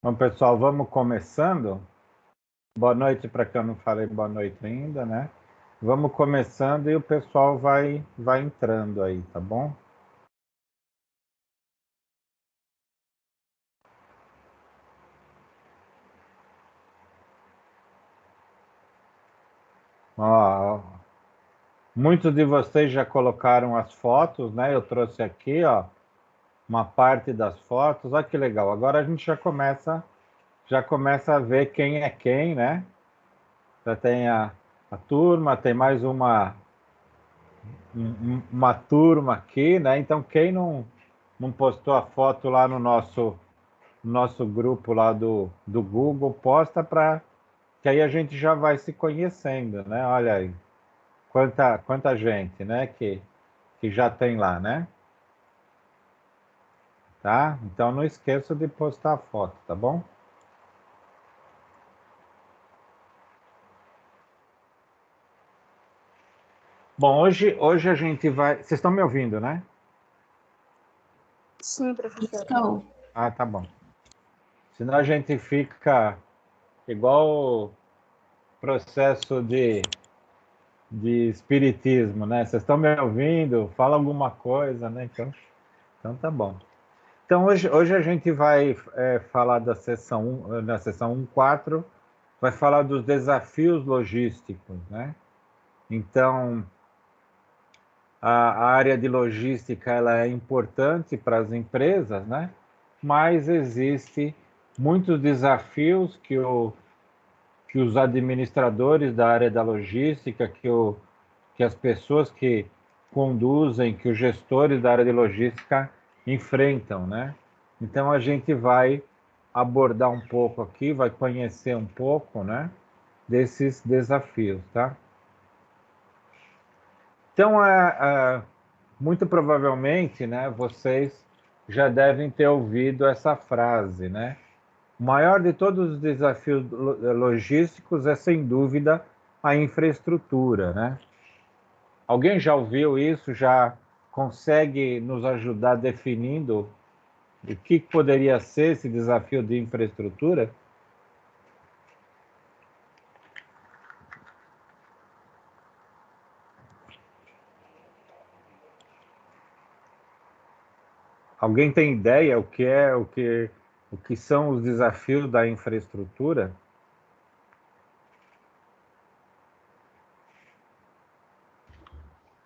Bom, pessoal, vamos começando. Boa noite para quem eu não falei boa noite ainda, né? Vamos começando e o pessoal vai entrando aí, tá bom? Ó, muitos de vocês já colocaram as fotos, né? Eu trouxe aqui, ó, uma parte das fotos. Olha que legal. Agora a gente já começa a ver quem é quem, né? Já tem a turma, tem mais uma turma aqui, né? Então quem não postou a foto lá no nosso grupo lá do Google, posta para que aí a gente já vai se conhecendo, né? Olha aí, quanta gente, né? Que já tem lá, né? Tá? Então não esqueça de postar a foto, tá bom? Bom, hoje a gente vai. Vocês estão me ouvindo, né? Sim, professor. Então, Ah, tá bom. Senão a gente fica igual processo de espiritismo, né? Vocês estão me ouvindo? Fala alguma coisa, né? Então tá bom. Então hoje a gente vai falar da sessão 1, na sessão 1.4, vai falar dos desafios logísticos, né? Então a área de logística ela é importante para as empresas, né? Mas existe muitos desafios que os administradores da área da logística, que as pessoas que conduzem, que os gestores da área de logística enfrentam, né? Então a gente vai abordar um pouco aqui, vai conhecer um pouco, né, desses desafios, tá? Então, muito provavelmente, né, vocês já devem ter ouvido essa frase, né? O maior de todos os desafios logísticos é, sem dúvida, a infraestrutura, né? Alguém já ouviu isso? Já consegue nos ajudar definindo o que poderia ser esse desafio de infraestrutura? Alguém tem ideia o que são os desafios da infraestrutura?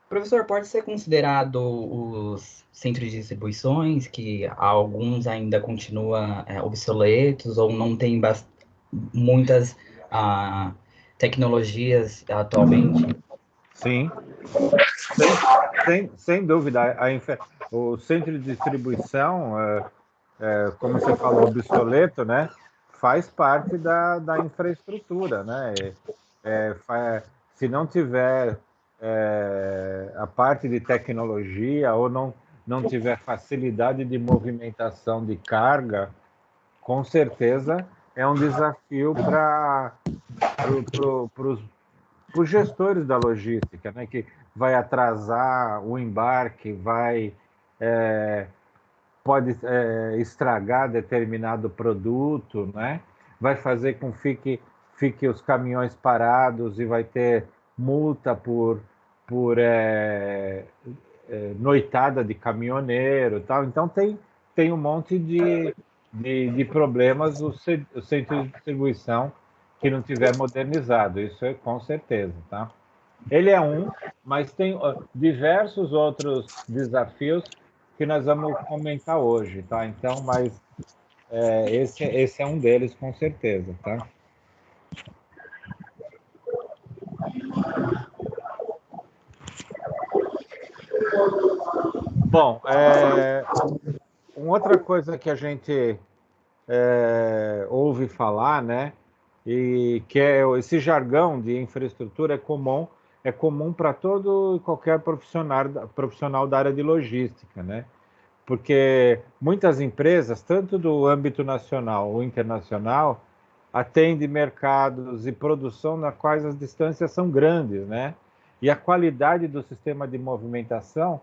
Professor, pode ser considerado os centros de distribuições, que alguns ainda continuam obsoletos ou não tem muitas tecnologias atualmente? Sim, sem dúvida. O centro de distribuição, como você falou, obsoleto, né? Faz parte da infraestrutura, né? Se não tiver a parte de tecnologia ou não tiver facilidade de movimentação de carga, com certeza é um desafio para os gestores da logística, né? Que vai atrasar o embarque, pode estragar determinado produto, né? Vai fazer com que fique os caminhões parados e vai ter multa por noitada de caminhoneiro, tal. Então tem um monte de problemas o centro de distribuição que não tiver modernizado, isso é com certeza, tá? Ele é um, mas tem diversos outros desafios que nós vamos comentar hoje, tá? Então, mas esse é um deles com certeza, tá? Bom, uma outra coisa que a gente ouve falar, né? E que esse jargão de infraestrutura é comum para todo e qualquer profissional da área de logística, né? Porque muitas empresas, tanto do âmbito nacional ou internacional, atendem mercados e produção na quais as distâncias são grandes, né? E a qualidade do sistema de movimentação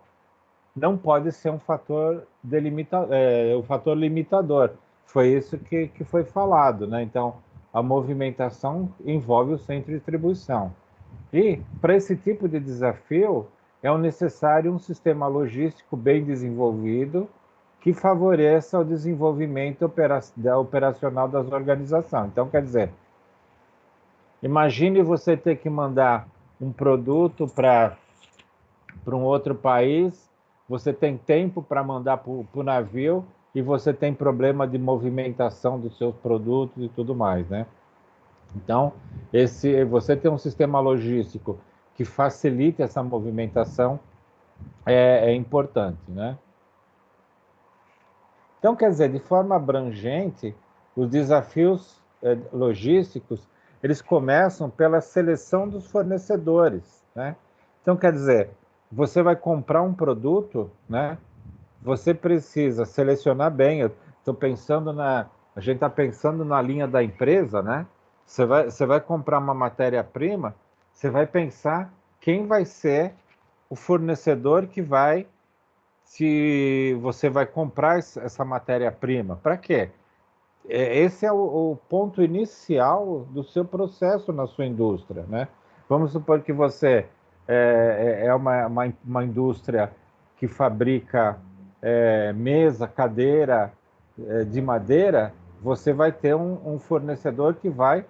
não pode ser um fator limitador. foi isso que foi falado, né? Então, a movimentação envolve o centro de distribuição. E, para esse tipo de desafio, é necessário um sistema logístico bem desenvolvido que favoreça o desenvolvimento operacional das organizações. Então, quer dizer, imagine você ter que mandar um produto para um outro país, você tem tempo para mandar para o navio e você tem problema de movimentação dos seus produtos e tudo mais, né? Então, você ter um sistema logístico que facilite essa movimentação é importante, né? Então, quer dizer, de forma abrangente, os desafios logísticos, eles começam pela seleção dos fornecedores, né? Então, quer dizer, você vai comprar um produto, né? Você precisa selecionar bem. Eu estou pensando a gente está pensando na linha da empresa, né? Você vai comprar uma matéria-prima, você vai pensar quem vai ser o fornecedor que vai, se você vai comprar essa matéria-prima. Para quê? Esse é o ponto inicial do seu processo na sua indústria, né? Vamos supor que você é uma indústria que fabrica mesa, cadeira de madeira, você vai ter um fornecedor que vai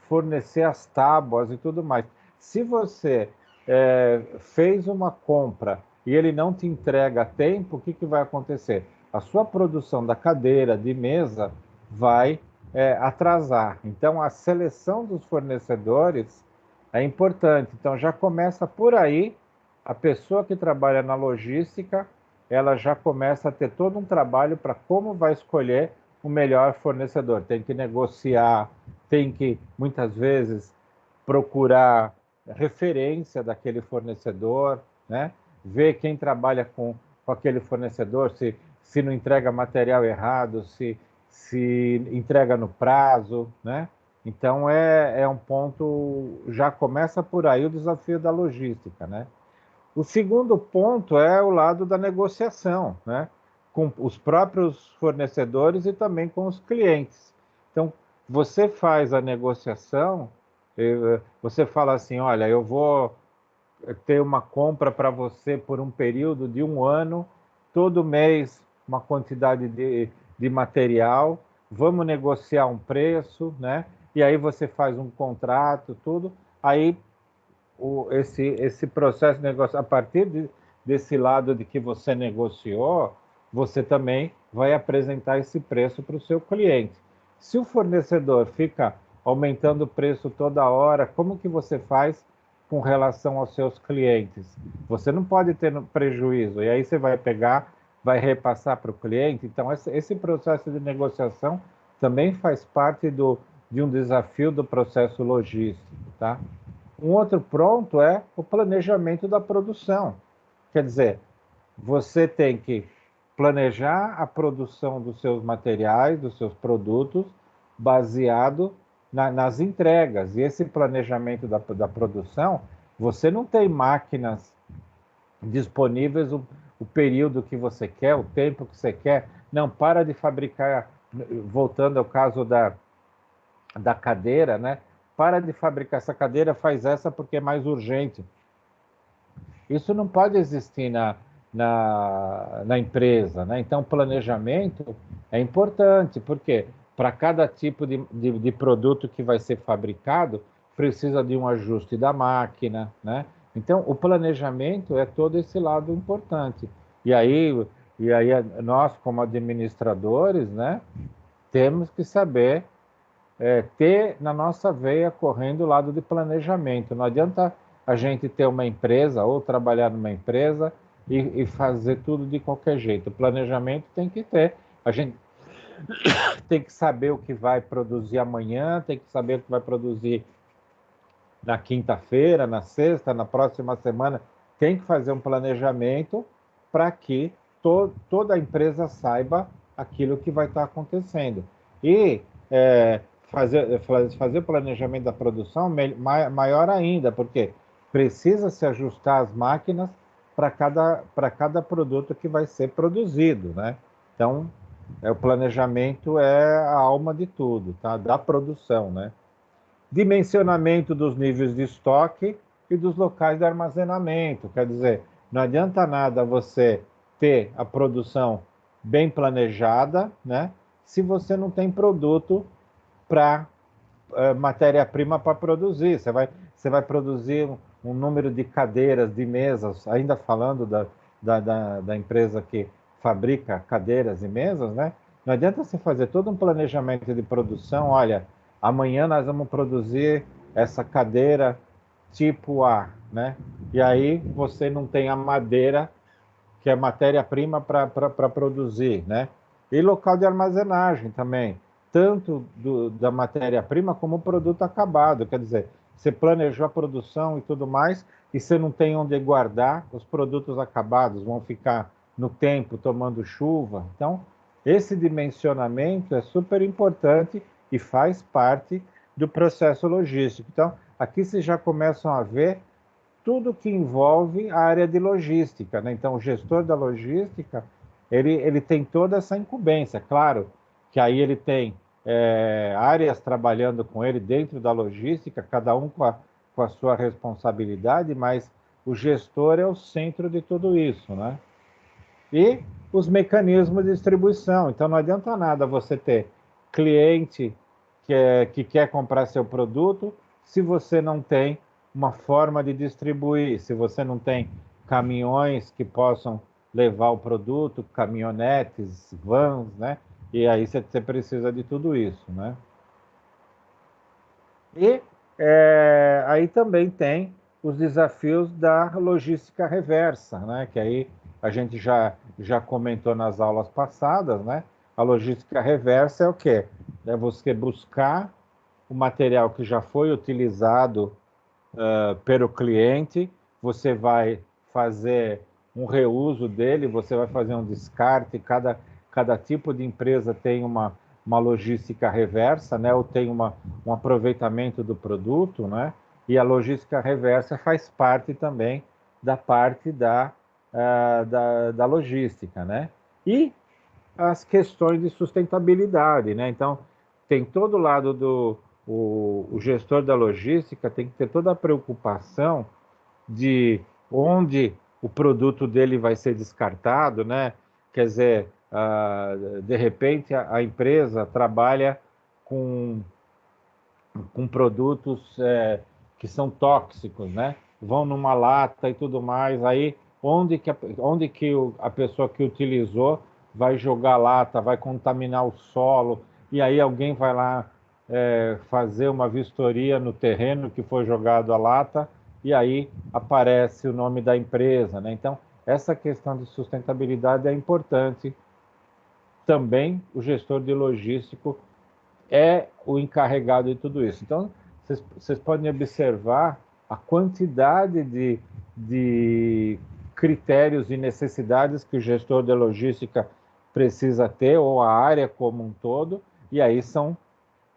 fornecer as tábuas e tudo mais. Se você fez uma compra e ele não te entrega a tempo, o que vai acontecer? A sua produção da cadeira, de mesa, vai atrasar. Então, a seleção dos fornecedores é importante. Então, já começa por aí. A pessoa que trabalha na logística, ela já começa a ter todo um trabalho para como vai escolher o melhor fornecedor. Tem que negociar, tem que, muitas vezes, procurar referência daquele fornecedor, né? Ver quem trabalha com aquele fornecedor, se não entrega material errado, se entrega no prazo, né? Então é um ponto, já começa por aí o desafio da logística, né? O segundo ponto é o lado da negociação, né? Com os próprios fornecedores e também com os clientes. Então, você faz a negociação, você fala assim, olha, eu vou ter uma compra para você por um período de um ano, todo mês uma quantidade de material, vamos negociar um preço, né? E aí você faz um contrato, tudo. Aí esse processo de negócio, a partir desse lado de que você negociou, você também vai apresentar esse preço para o seu cliente. Se o fornecedor fica aumentando o preço toda hora, como que você faz com relação aos seus clientes? Você não pode ter prejuízo, e aí você vai pegar, vai repassar para o cliente. Então, esse processo de negociação também faz parte de um desafio do processo logístico, tá? Um outro ponto é o planejamento da produção. Quer dizer, você tem que planejar a produção dos seus materiais, dos seus produtos, baseado nas entregas. E esse planejamento da produção, você não tem máquinas disponíveis o período que você quer, o tempo que você quer. Não, para de fabricar, voltando ao caso da cadeira, né? Para de fabricar essa cadeira, faz essa porque é mais urgente. Isso não pode existir na empresa, né? Então, planejamento é importante, porque para cada tipo de produto que vai ser fabricado, precisa de um ajuste da máquina, né? Então, o planejamento é todo esse lado importante. E aí, nós, como administradores, né, temos que saber ter na nossa veia correndo o lado de planejamento. Não adianta a gente ter uma empresa ou trabalhar numa empresa e fazer tudo de qualquer jeito. O planejamento tem que ter. A gente tem que saber o que vai produzir amanhã, tem que saber o que vai produzir na quinta-feira, na sexta, na próxima semana. Tem que fazer um planejamento para que toda a empresa saiba aquilo que vai estar acontecendo. E fazer o planejamento da produção maior ainda, porque precisa se ajustar as máquinas para cada produto que vai ser produzido, né? Então, O planejamento é a alma de tudo, tá? Da produção, né? Dimensionamento dos níveis de estoque e dos locais de armazenamento. Quer dizer, não adianta nada você ter a produção bem planejada, né? Se você não tem produto para matéria-prima para produzir. Você vai produzir um número de cadeiras, de mesas, ainda falando da empresa que fabrica cadeiras e mesas, né? Não adianta você fazer todo um planejamento de produção. Olha, amanhã nós vamos produzir essa cadeira tipo A, né? E aí você não tem a madeira, que é matéria-prima para produzir, né? E local de armazenagem também, tanto da matéria-prima como o produto acabado. Quer dizer, você planejou a produção e tudo mais, e você não tem onde guardar os produtos acabados, vão ficar no tempo tomando chuva. Então, esse dimensionamento é super importante e faz parte do processo logístico. Então, aqui vocês já começam a ver tudo que envolve a área de logística, né? Então, o gestor da logística, ele tem toda essa incumbência. Claro que aí ele tem áreas trabalhando com ele dentro da logística, cada um com a sua responsabilidade, mas o gestor é o centro de tudo isso, né? E os mecanismos de distribuição. Então, não adianta nada você ter cliente que quer comprar seu produto se você não tem uma forma de distribuir, se você não tem caminhões que possam levar o produto, caminhonetes, vans, né? E aí você precisa de tudo isso, né? E aí também tem os desafios da logística reversa, né? Que aí a gente já comentou nas aulas passadas, né? A logística reversa é o quê? É você buscar o material que já foi utilizado pelo cliente, você vai fazer um reuso dele, você vai fazer um descarte, cada tipo de empresa tem uma logística reversa, né? Ou tem um aproveitamento do produto, né? E a logística reversa faz parte também da parte da logística, né? E as questões de sustentabilidade, né? Então, tem todo o lado o gestor da logística tem que ter toda a preocupação de onde o produto dele vai ser descartado, né? Quer dizer, de repente a empresa trabalha com, com produtos que são tóxicos, né? Vão numa lata e tudo mais, aí onde que a pessoa que utilizou vai jogar a lata, vai contaminar o solo, e aí alguém vai lá fazer uma vistoria no terreno que foi jogado a lata, e aí aparece o nome da empresa, né? Então, essa questão de sustentabilidade é importante. Também o gestor de logístico é o encarregado de tudo isso. Então, vocês podem observar a quantidade de critérios e necessidades que o gestor de logística precisa ter, ou a área como um todo, e aí são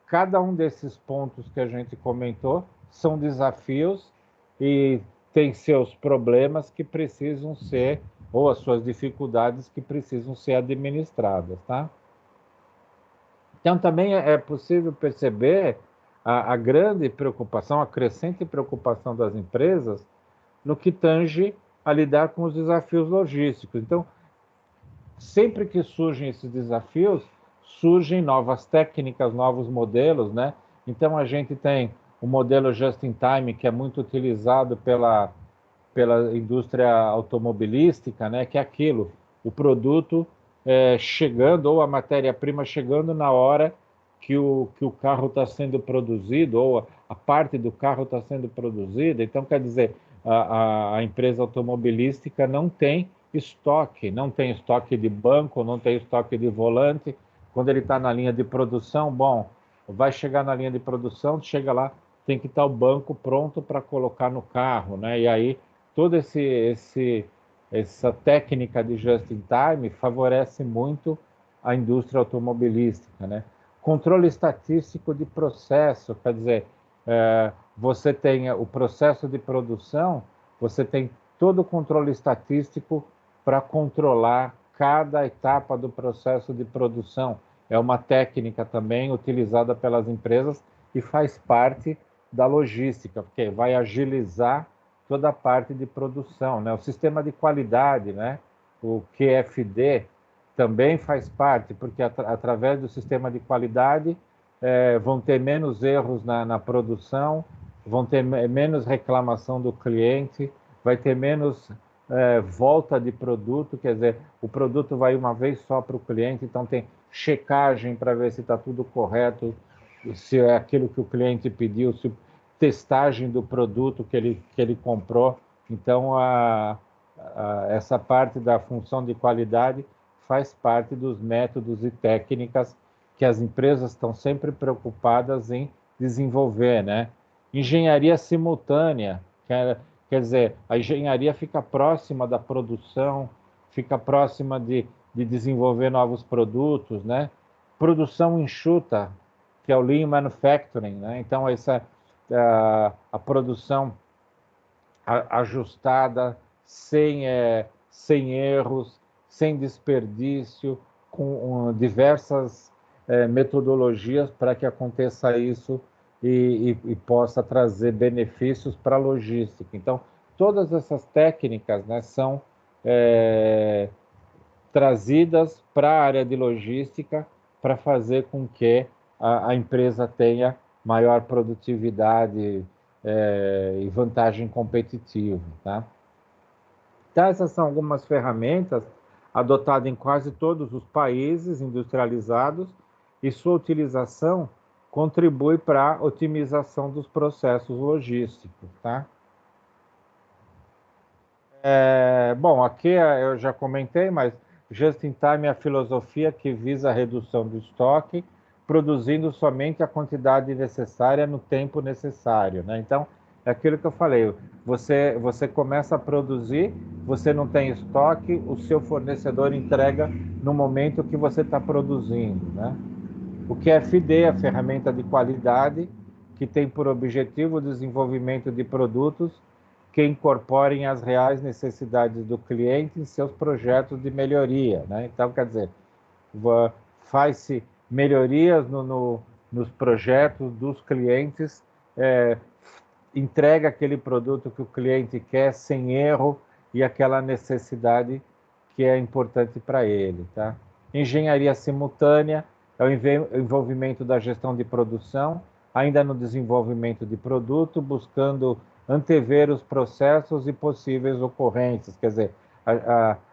cada um desses pontos que a gente comentou são desafios e tem seus problemas que precisam ser, ou as suas dificuldades que precisam ser administradas, tá? Então, também é possível perceber a grande preocupação, a crescente preocupação das empresas no que tange a lidar com os desafios logísticos. Então, sempre que surgem esses desafios, surgem novas técnicas, novos modelos, né? Então, a gente tem o modelo just-in-time, que é muito utilizado pela indústria automobilística, né? Que é aquilo, o produto chegando, ou a matéria-prima chegando na hora que o carro está sendo produzido, ou a parte do carro está sendo produzida. Então, quer dizer, a empresa automobilística não tem estoque, não tem estoque de banco, não tem estoque de volante. Quando ele está na linha de produção, bom, vai chegar na linha de produção, chega lá, tem que estar o banco pronto para colocar no carro, né? E aí toda essa técnica de just-in-time favorece muito a indústria automobilística, né? Controle estatístico de processo, quer dizer, você tem o processo de produção, você tem todo o controle estatístico para controlar cada etapa do processo de produção. É uma técnica também utilizada pelas empresas e faz parte da logística, porque vai agilizar toda a parte de produção, né? O sistema de qualidade, né? O QFD também faz parte, porque através do sistema de qualidade vão ter menos erros na produção, vão ter menos reclamação do cliente, vai ter menos volta de produto, quer dizer, o produto vai uma vez só para o cliente, então tem checagem para ver se está tudo correto, se é aquilo que o cliente pediu, se testagem do produto que ele comprou. Então, essa parte da função de qualidade faz parte dos métodos e técnicas que as empresas estão sempre preocupadas em desenvolver, né? Engenharia simultânea, quer dizer, a engenharia fica próxima da produção, fica próxima de desenvolver novos produtos, né? Produção enxuta, que é o Lean Manufacturing, né? Então, a produção ajustada, sem erros, sem desperdício, com diversas metodologias para que aconteça isso e possa trazer benefícios para a logística. Então, todas essas técnicas, né, são trazidas para a área de logística para fazer com que a empresa tenha maior produtividade e vantagem competitiva. Tá? Então, essas são algumas ferramentas adotadas em quase todos os países industrializados e sua utilização contribui para a otimização dos processos logísticos. Tá? Bom, aqui eu já comentei, mas just-in-time é a filosofia que visa a redução do estoque, produzindo somente a quantidade necessária no tempo necessário, né? Então, é aquilo que eu falei, você começa a produzir, você não tem estoque, o seu fornecedor entrega no momento que você está produzindo, né? O QFD, a ferramenta de qualidade, que tem por objetivo o desenvolvimento de produtos que incorporem as reais necessidades do cliente em seus projetos de melhoria, né? Então, quer dizer, faz-se melhorias nos projetos dos clientes, entrega aquele produto que o cliente quer sem erro e aquela necessidade que é importante para ele, tá? Engenharia simultânea é o envolvimento da gestão de produção, ainda no desenvolvimento de produto, buscando antever os processos e possíveis ocorrências. Quer dizer,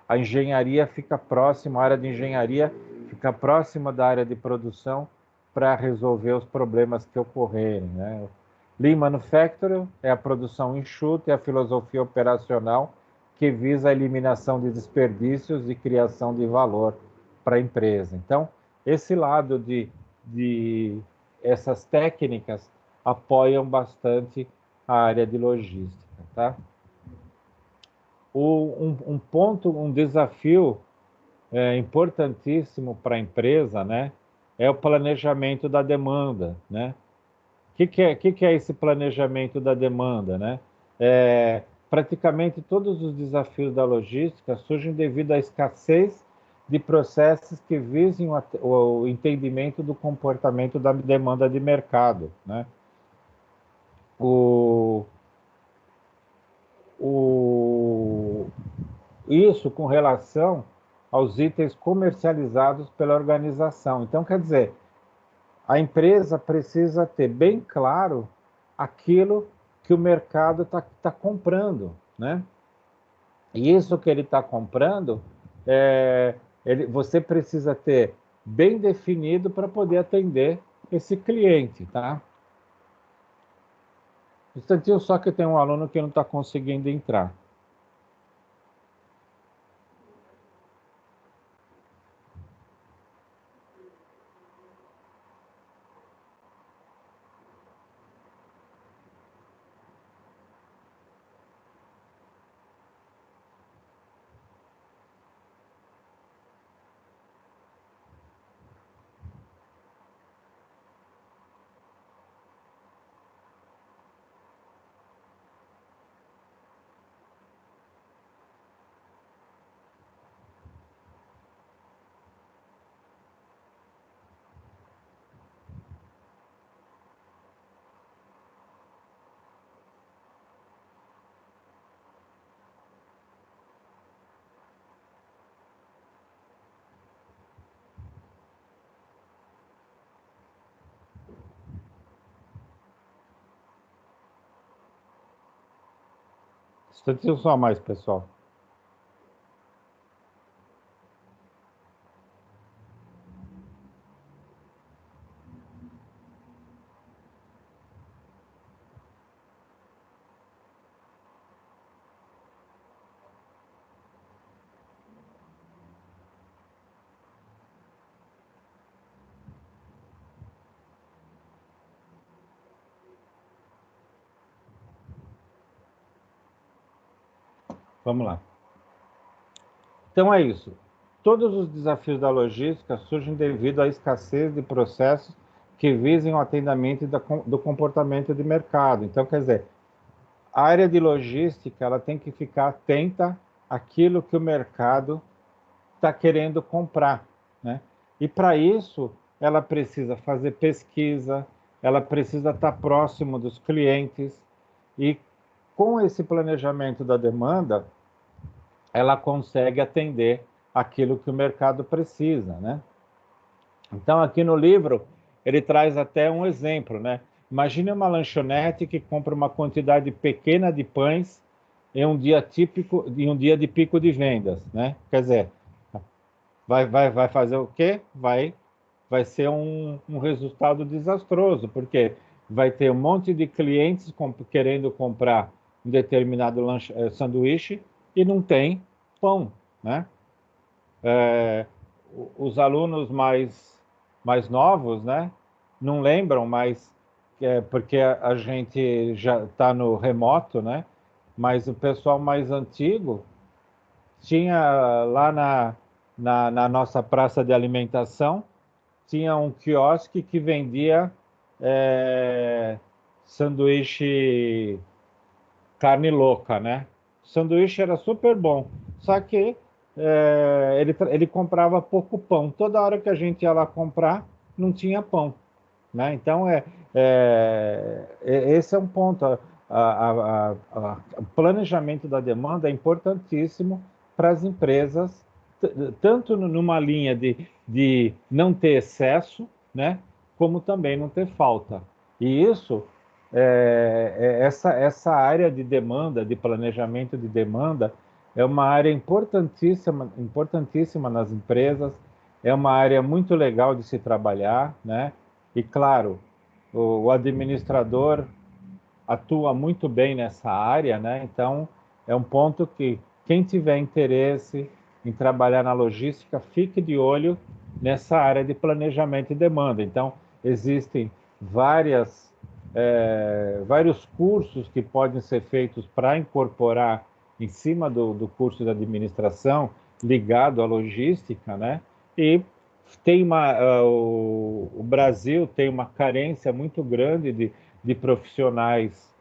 a engenharia fica próxima, a área de engenharia fica próxima da área de produção para resolver os problemas que ocorrerem, né? Lean Manufacturing é a produção enxuta e a filosofia operacional que visa a eliminação de desperdícios e criação de valor para a empresa. Então, esse lado de essas técnicas apoiam bastante a área de logística. Tá? Um ponto, um desafio importantíssimo para a empresa, né, é o planejamento da demanda, né? Que é esse planejamento da demanda, né? Praticamente todos os desafios da logística surgem devido à escassez de processos que visem o entendimento do comportamento da demanda de mercado, né? O, o, isso com relação aos itens comercializados pela organização. Então, quer dizer, a empresa precisa ter bem claro aquilo que o mercado está comprando, né? E isso que ele está comprando, você precisa ter bem definido para poder atender esse cliente, tá? Um instantinho só que tem um aluno que não está conseguindo entrar. Instantinho só mais, pessoal. Vamos lá. Então é isso. Todos os desafios da logística surgem devido à escassez de processos que visem o atendimento do comportamento de mercado. Então, quer dizer, a área de logística ela tem que ficar atenta àquilo que o mercado está querendo comprar, né? E para isso, ela precisa fazer pesquisa, ela precisa estar próximo dos clientes e com esse planejamento da demanda, ela consegue atender aquilo que o mercado precisa, né? Então, aqui no livro, ele traz até um exemplo, né? Imagine uma lanchonete que compra uma quantidade pequena de pães em um dia típico, em um dia de pico de vendas, né? Quer dizer, vai fazer o quê? Vai ser um resultado desastroso, porque vai ter um monte de clientes querendo comprar um determinado sanduíche e não tem pão, né? É, os alunos mais novos, né, não lembram, mas porque a gente já está no remoto, né? Mas o pessoal mais antigo tinha lá na nossa praça de alimentação, tinha um quiosque que vendia é, sanduíche carne louca, né? O sanduíche era super bom, só que ele comprava pouco pão. Toda hora que a gente ia lá comprar, não tinha pão, né? Então, esse é um ponto. O planejamento da demanda é importantíssimo para as empresas, tanto numa linha de não ter excesso, né? Como também não ter falta. E isso essa área de demanda, de planejamento de demanda, é uma área importantíssima, importantíssima nas empresas, é uma área muito legal de se trabalhar, né? E claro, o administrador atua muito bem nessa área, né? Então, é um ponto que quem tiver interesse em trabalhar na logística, fique de olho nessa área de planejamento e demanda. Então, existem vários cursos que podem ser feitos para incorporar em cima do curso de administração ligado à logística, né? E o Brasil tem uma carência muito grande de profissionais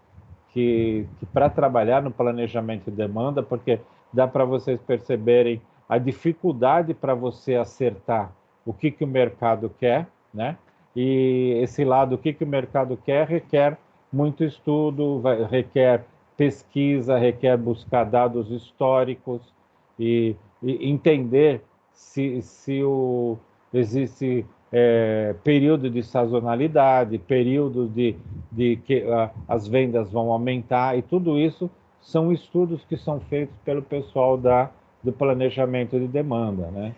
que para trabalhar no planejamento de demanda, porque dá para vocês perceberem a dificuldade para você acertar o que o mercado quer, né? E esse lado, o que o mercado quer, requer muito estudo, requer pesquisa, requer buscar dados históricos e entender se existe período de sazonalidade, período de que as vendas vão aumentar, e tudo isso são estudos que são feitos pelo pessoal do planejamento de demanda, né?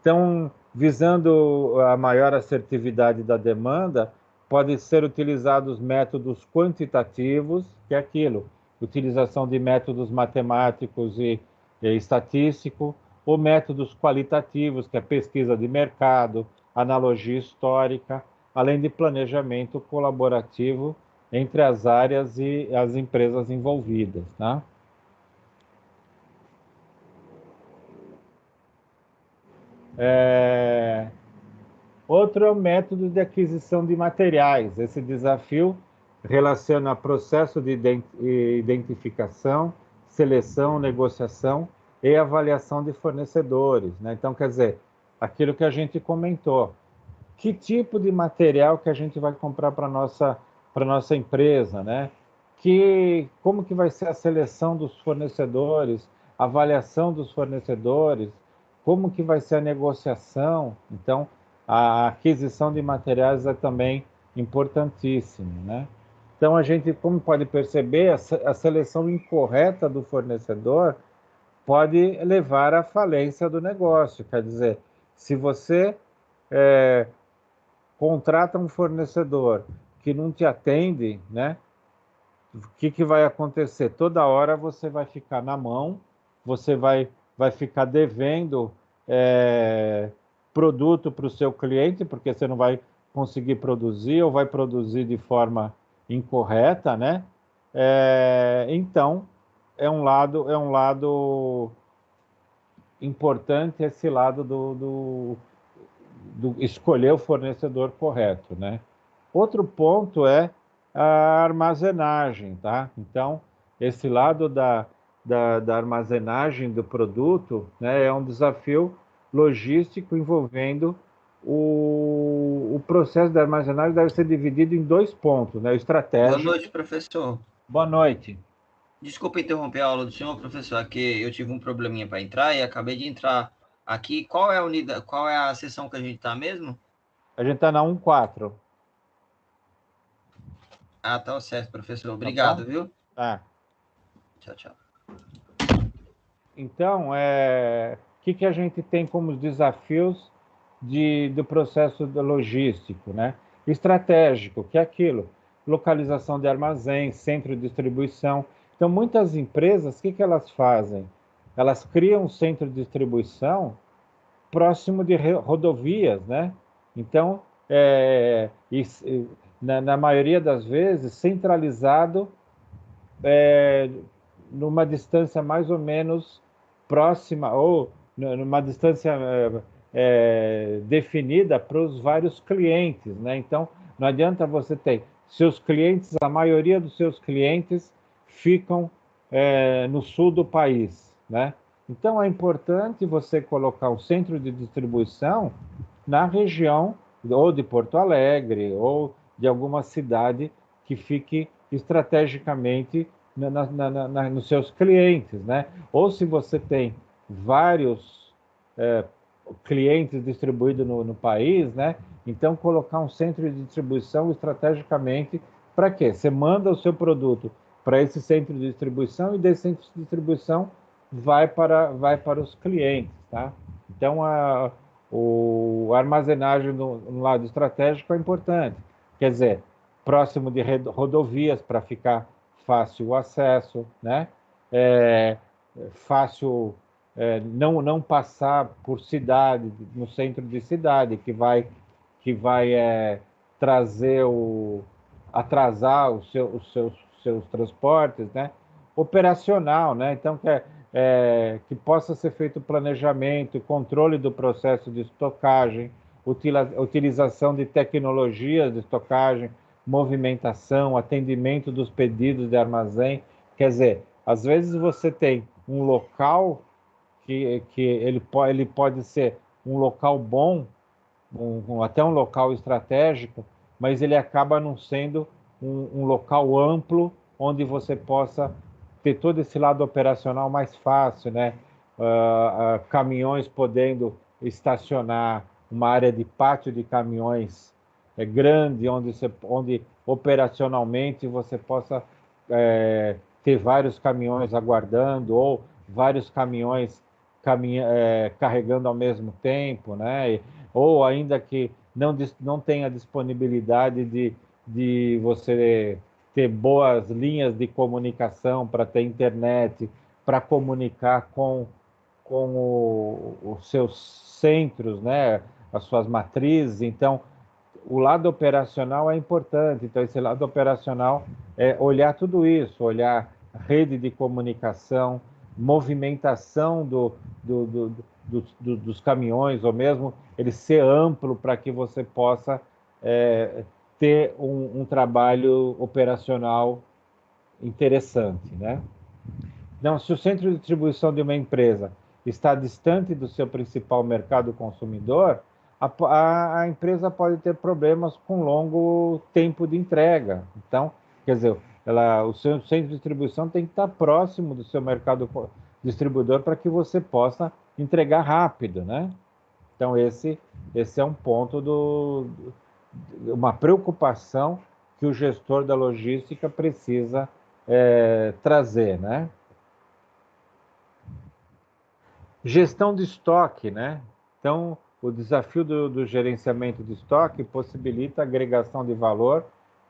Então, visando a maior assertividade da demanda, podem ser utilizados métodos quantitativos, que é aquilo, utilização de métodos matemáticos e estatístico, ou métodos qualitativos, que é pesquisa de mercado, analogia histórica, além de planejamento colaborativo entre as áreas e as empresas envolvidas, tá? Outro é o método de aquisição de materiais. Esse desafio relaciona processo de identificação, seleção, negociação e avaliação de fornecedores, né? Então, quer dizer, aquilo que a gente comentou, que tipo de material que a gente vai comprar para nossa empresa, né? Como que vai ser a seleção dos fornecedores, a avaliação dos fornecedores, como que vai ser a negociação. Então, a aquisição de materiais é também importantíssimo, né? Então, a gente, como pode perceber, a seleção incorreta do fornecedor pode levar à falência do negócio. Quer dizer, se você contrata um fornecedor que não te atende, né? O que vai acontecer? Toda hora você vai ficar na mão, você vai ficar devendo produto para o seu cliente, porque você não vai conseguir produzir ou vai produzir de forma incorreta, né? Então, é um lado importante esse lado do escolher o fornecedor correto, né? Outro ponto é a armazenagem, tá? Então, esse lado da armazenagem do produto, né, é um desafio logístico envolvendo o processo da armazenagem deve ser dividido em dois pontos, né? O Boa estratégico. noite, professor. Boa noite. Desculpa interromper a aula do senhor, professor, é que eu tive um probleminha para entrar e acabei de entrar aqui. Qual é a unidade, qual é a sessão que a gente está mesmo? A gente está na 1.4, Ah, tá certo, professor. tá bom? Obrigado, viu? Tá. Tchau, tchau. Então, que a gente tem como desafios do processo logístico, né? Estratégico, que é aquilo, localização de armazém, centro de distribuição. Então, muitas empresas, o que elas fazem? Elas criam um centro de distribuição próximo de rodovias, né? Então, na maioria das vezes, centralizado numa distância mais ou menos próxima ou numa distância definida para os vários clientes, né? Então, não adianta você ter seus clientes, a maioria dos seus clientes ficam no sul do país, né? Então, é importante você colocar um centro de distribuição na região ou de Porto Alegre ou de alguma cidade que fique estrategicamente nos seus clientes, né? Ou se você tem vários clientes distribuídos no país, né? Então colocar um centro de distribuição estrategicamente para quê? Você manda o seu produto para esse centro de distribuição e desse centro de distribuição vai para os clientes, tá? Então a armazenagem no lado estratégico é importante. Quer dizer, próximo de rodovias para ficar fácil o acesso, né? Fácil não passar por cidade, no centro de cidade, que vai trazer atrasar seus transportes, né? Operacional, né? Então, que possa ser feito planejamento, controle do processo de estocagem, utilização de tecnologias de estocagem, movimentação, atendimento dos pedidos de armazém. Quer dizer, às vezes você tem um local que ele pode ser um local bom, até um local estratégico, mas ele acaba não sendo um local amplo onde você possa ter todo esse lado operacional mais fácil, né? Caminhões podendo estacionar, uma área de pátio de caminhões grande, onde operacionalmente você possa ter vários caminhões aguardando ou vários caminhões carregando ao mesmo tempo, né? Ou ainda que não tenha disponibilidade de você ter boas linhas de comunicação para ter internet, para comunicar com os seus centros, né? As suas matrizes. Então, o lado operacional é importante. Então, esse lado operacional é olhar tudo isso, olhar rede de comunicação, movimentação dos caminhões, ou mesmo ele ser amplo para que você possa ter um trabalho operacional interessante, né? Não, se o centro de distribuição de uma empresa está distante do seu principal mercado consumidor, a empresa pode ter problemas com longo tempo de entrega. Então, quer dizer, o seu centro de distribuição tem que estar próximo do seu mercado distribuidor para que você possa entregar rápido, né? Então, esse é um ponto uma preocupação que o gestor da logística precisa trazer, né? Gestão de estoque, né? Então, o desafio do gerenciamento de estoque possibilita a agregação de valor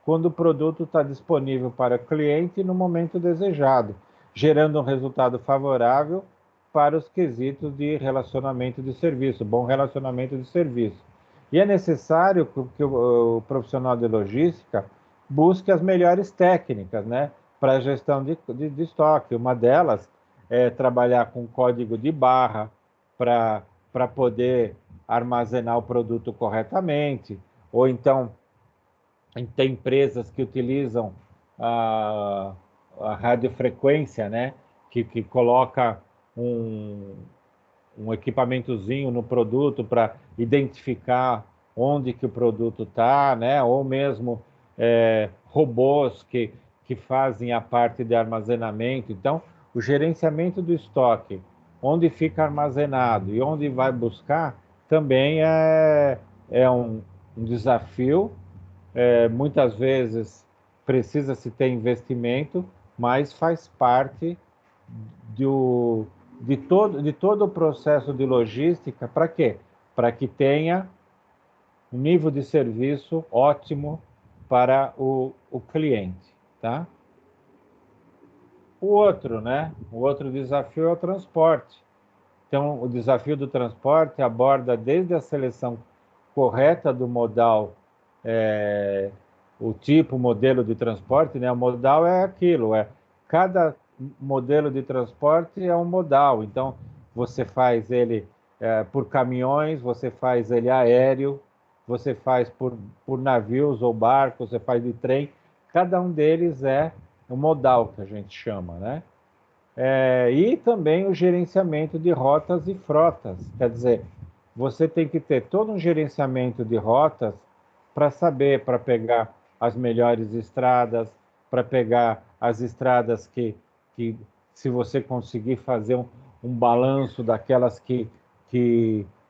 quando o produto está disponível para o cliente no momento desejado, gerando um resultado favorável para os quesitos de relacionamento de serviço, bom relacionamento de serviço. E é necessário que o profissional de logística busque as melhores técnicas, né, para a gestão de estoque. Uma delas é trabalhar com código de barra para poder armazenar o produto corretamente, ou então tem empresas que utilizam a radiofrequência, né, que coloca um equipamentozinho no produto para identificar onde que o produto está, né, ou mesmo robôs que fazem a parte de armazenamento. Então, o gerenciamento do estoque, onde fica armazenado e onde vai buscar, também é um desafio. Muitas vezes precisa-se ter investimento, mas faz parte de todo o processo de logística. Para quê? Para que tenha um nível de serviço ótimo para o cliente, tá? O outro desafio é o transporte. Então, o desafio do transporte aborda desde a seleção correta do modal, o tipo, o modelo de transporte, né? O modal é aquilo, cada modelo de transporte é um modal. Então, você faz ele por caminhões, você faz ele aéreo, você faz por navios ou barcos, você faz de trem. Cada um deles é um modal, que a gente chama, né? E também o gerenciamento de rotas e frotas. Quer dizer, você tem que ter todo um gerenciamento de rotas para saber, para pegar as melhores estradas, para pegar as estradas que se você conseguir fazer um balanço daquelas que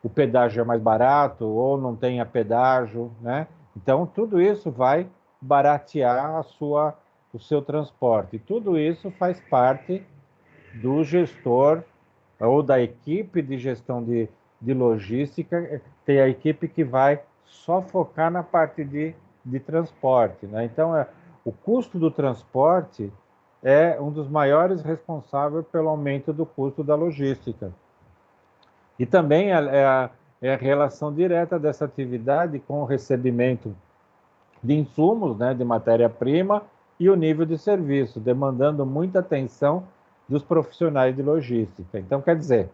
o pedágio é mais barato ou não tenha pedágio, né? Então, tudo isso vai baratear o seu transporte. Tudo isso faz parte do gestor ou da equipe de gestão de logística. Tem a equipe que vai só focar na parte de transporte, né? Então, o custo do transporte é um dos maiores responsáveis pelo aumento do custo da logística. E também é a relação direta dessa atividade com o recebimento de insumos, né, de matéria-prima e o nível de serviço, demandando muita atenção dos profissionais de logística. Então, quer dizer,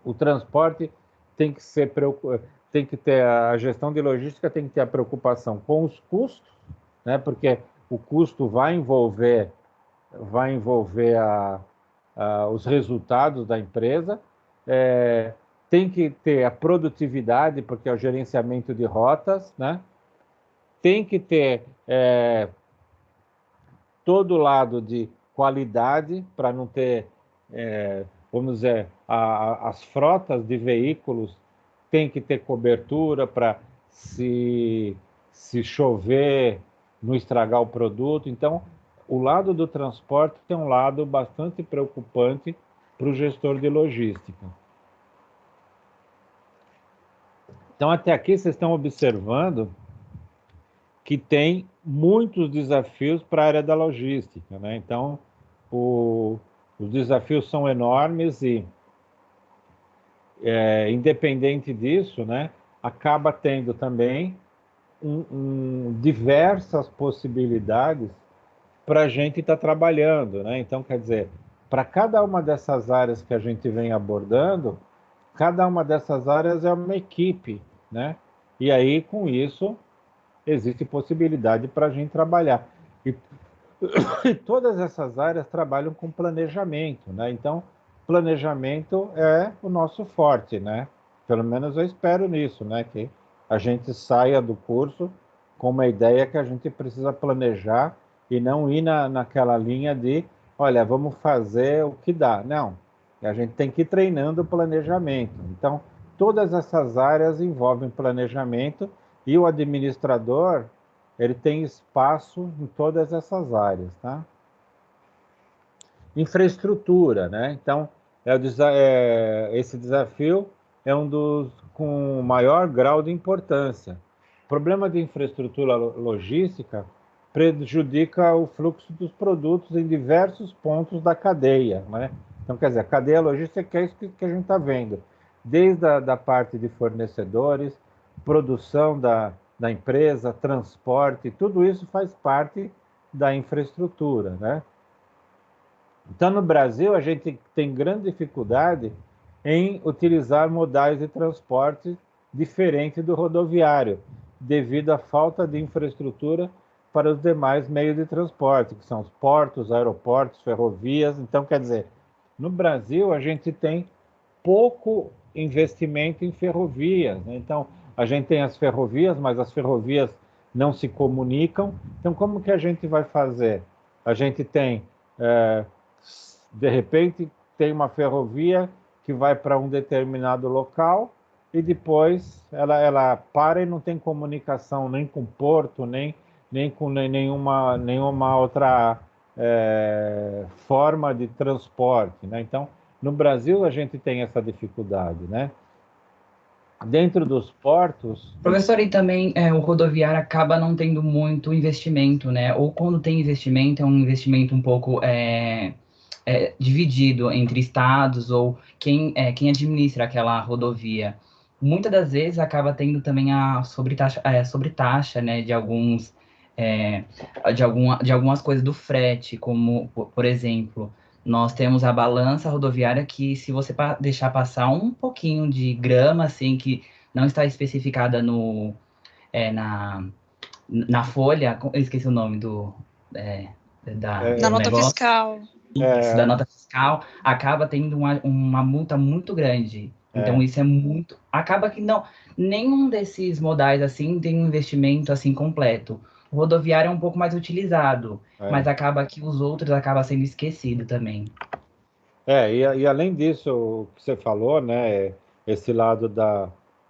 o transporte tem que ter a gestão de logística tem que ter a preocupação com os custos, né, porque o custo vai envolver os resultados da empresa, tem que ter a produtividade, porque é o gerenciamento de rotas, né? Tem que ter todo o lado de qualidade, para não ter, vamos dizer, as frotas de veículos tem que ter cobertura para se chover, não estragar o produto. Então, o lado do transporte tem um lado bastante preocupante para o gestor de logística. Então, até aqui vocês estão observando que tem muitos desafios para a área da logística, né? Então, os desafios são enormes e, independente disso, né, acaba tendo também diversas possibilidades para a gente estar trabalhando, né? Então, quer dizer, para cada uma dessas áreas que a gente vem abordando, cada uma dessas áreas é uma equipe, né? E aí, com isso, existe possibilidade para a gente trabalhar. E todas essas áreas trabalham com planejamento, né? Então, planejamento é o nosso forte, né? Pelo menos eu espero nisso, né? Que a gente saia do curso com uma ideia que a gente precisa planejar e não ir naquela linha de, olha, vamos fazer o que dá. Não, a gente tem que ir treinando o planejamento. Então, todas essas áreas envolvem planejamento e o administrador ele tem espaço em todas essas áreas, tá? Infraestrutura, né? Então, esse desafio é um dos com maior grau de importância. O problema de infraestrutura logística prejudica o fluxo dos produtos em diversos pontos da cadeia, né? Então, quer dizer, a cadeia logística é isso que a gente está vendo, desde da parte de fornecedores, produção da empresa, transporte, tudo isso faz parte da infraestrutura, né? Então, no Brasil, a gente tem grande dificuldade em utilizar modais de transporte diferente do rodoviário, devido à falta de infraestrutura para os demais meios de transporte, que são os portos, aeroportos, ferrovias. Então, quer dizer, no Brasil, a gente tem pouco investimento em ferrovias, né? Então, a gente tem as ferrovias, mas as ferrovias não se comunicam. Então, como que a gente vai fazer? A gente tem, de repente, tem uma ferrovia que vai para um determinado local e depois ela para e não tem comunicação nem com Porto, nem com nenhuma outra forma de transporte, né? Então, no Brasil, a gente tem essa dificuldade, né? Dentro dos portos. Professor, e também o rodoviário acaba não tendo muito investimento, né? Ou quando tem investimento, é um investimento um pouco dividido entre estados ou quem administra aquela rodovia. Muitas das vezes acaba tendo também a sobretaxa, né, de algumas coisas do frete, como, por exemplo, nós temos a balança rodoviária que, se você deixar passar um pouquinho de grama, assim, que não está especificada na folha, eu esqueci o nome Da do nota negócio. fiscal. Isso, da nota fiscal, acaba tendo uma multa muito grande. Então, isso é muito. Acaba que não. Nenhum desses modais assim tem um investimento assim completo. O rodoviário é um pouco mais utilizado, mas acaba que os outros acabam sendo esquecidos também. E além disso, o que você falou, né? Esse lado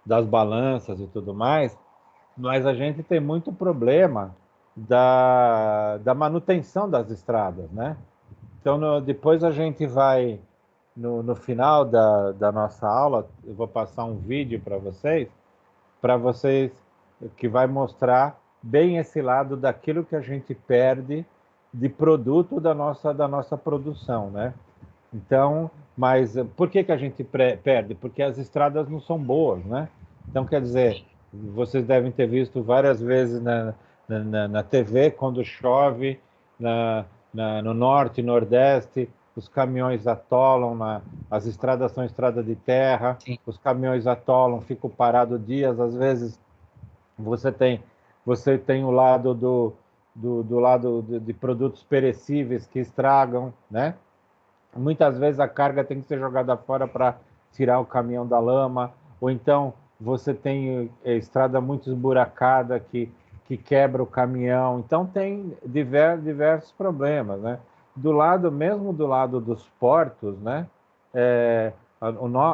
das balanças e tudo mais, mas a gente tem muito problema da manutenção das estradas, né? Então, depois a gente vai, no final da nossa aula, eu vou passar um vídeo para vocês, que vai mostrar bem esse lado daquilo que a gente perde de produto da nossa produção, né? Então, mas por que a gente perde? Porque as estradas não são boas, né? Então, quer dizer, vocês devem ter visto várias vezes na TV, quando chove, no norte e nordeste, os caminhões atolam, as estradas são estradas de terra, Sim. os caminhões atolam, ficam parados dias, às vezes você tem o lado do lado de produtos perecíveis que estragam, né? Muitas vezes a carga tem que ser jogada fora para tirar o caminhão da lama, ou então você tem estrada muito esburacada que quebra o caminhão. Então tem diversos problemas, né? Mesmo do lado dos portos, né?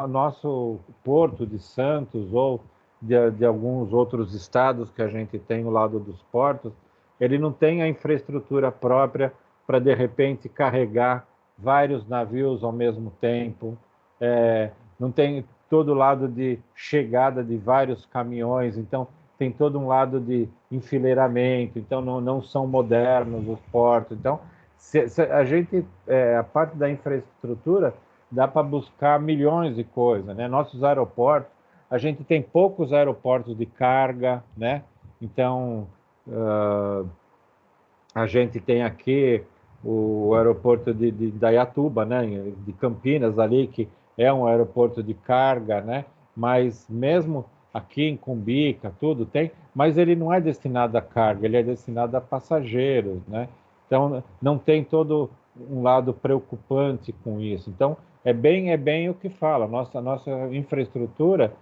Nosso porto de Santos ou de alguns outros estados que a gente tem ao lado dos portos, ele não tem a infraestrutura própria para, de repente, carregar vários navios ao mesmo tempo, não tem todo lado de chegada de vários caminhões, então tem todo um lado de enfileiramento, então não são modernos os portos. Então, a parte da infraestrutura dá para buscar milhões de coisas, né? Nossos aeroportos, a gente tem poucos aeroportos de carga, né? Então, a gente tem aqui o aeroporto de Indaiatuba, né, de Campinas ali, que é um aeroporto de carga, né, mas mesmo aqui em Cumbica, tudo tem, mas ele não é destinado a carga, ele é destinado a passageiros, né, então não tem todo um lado preocupante com isso. Então é bem o que fala, nossa infraestrutura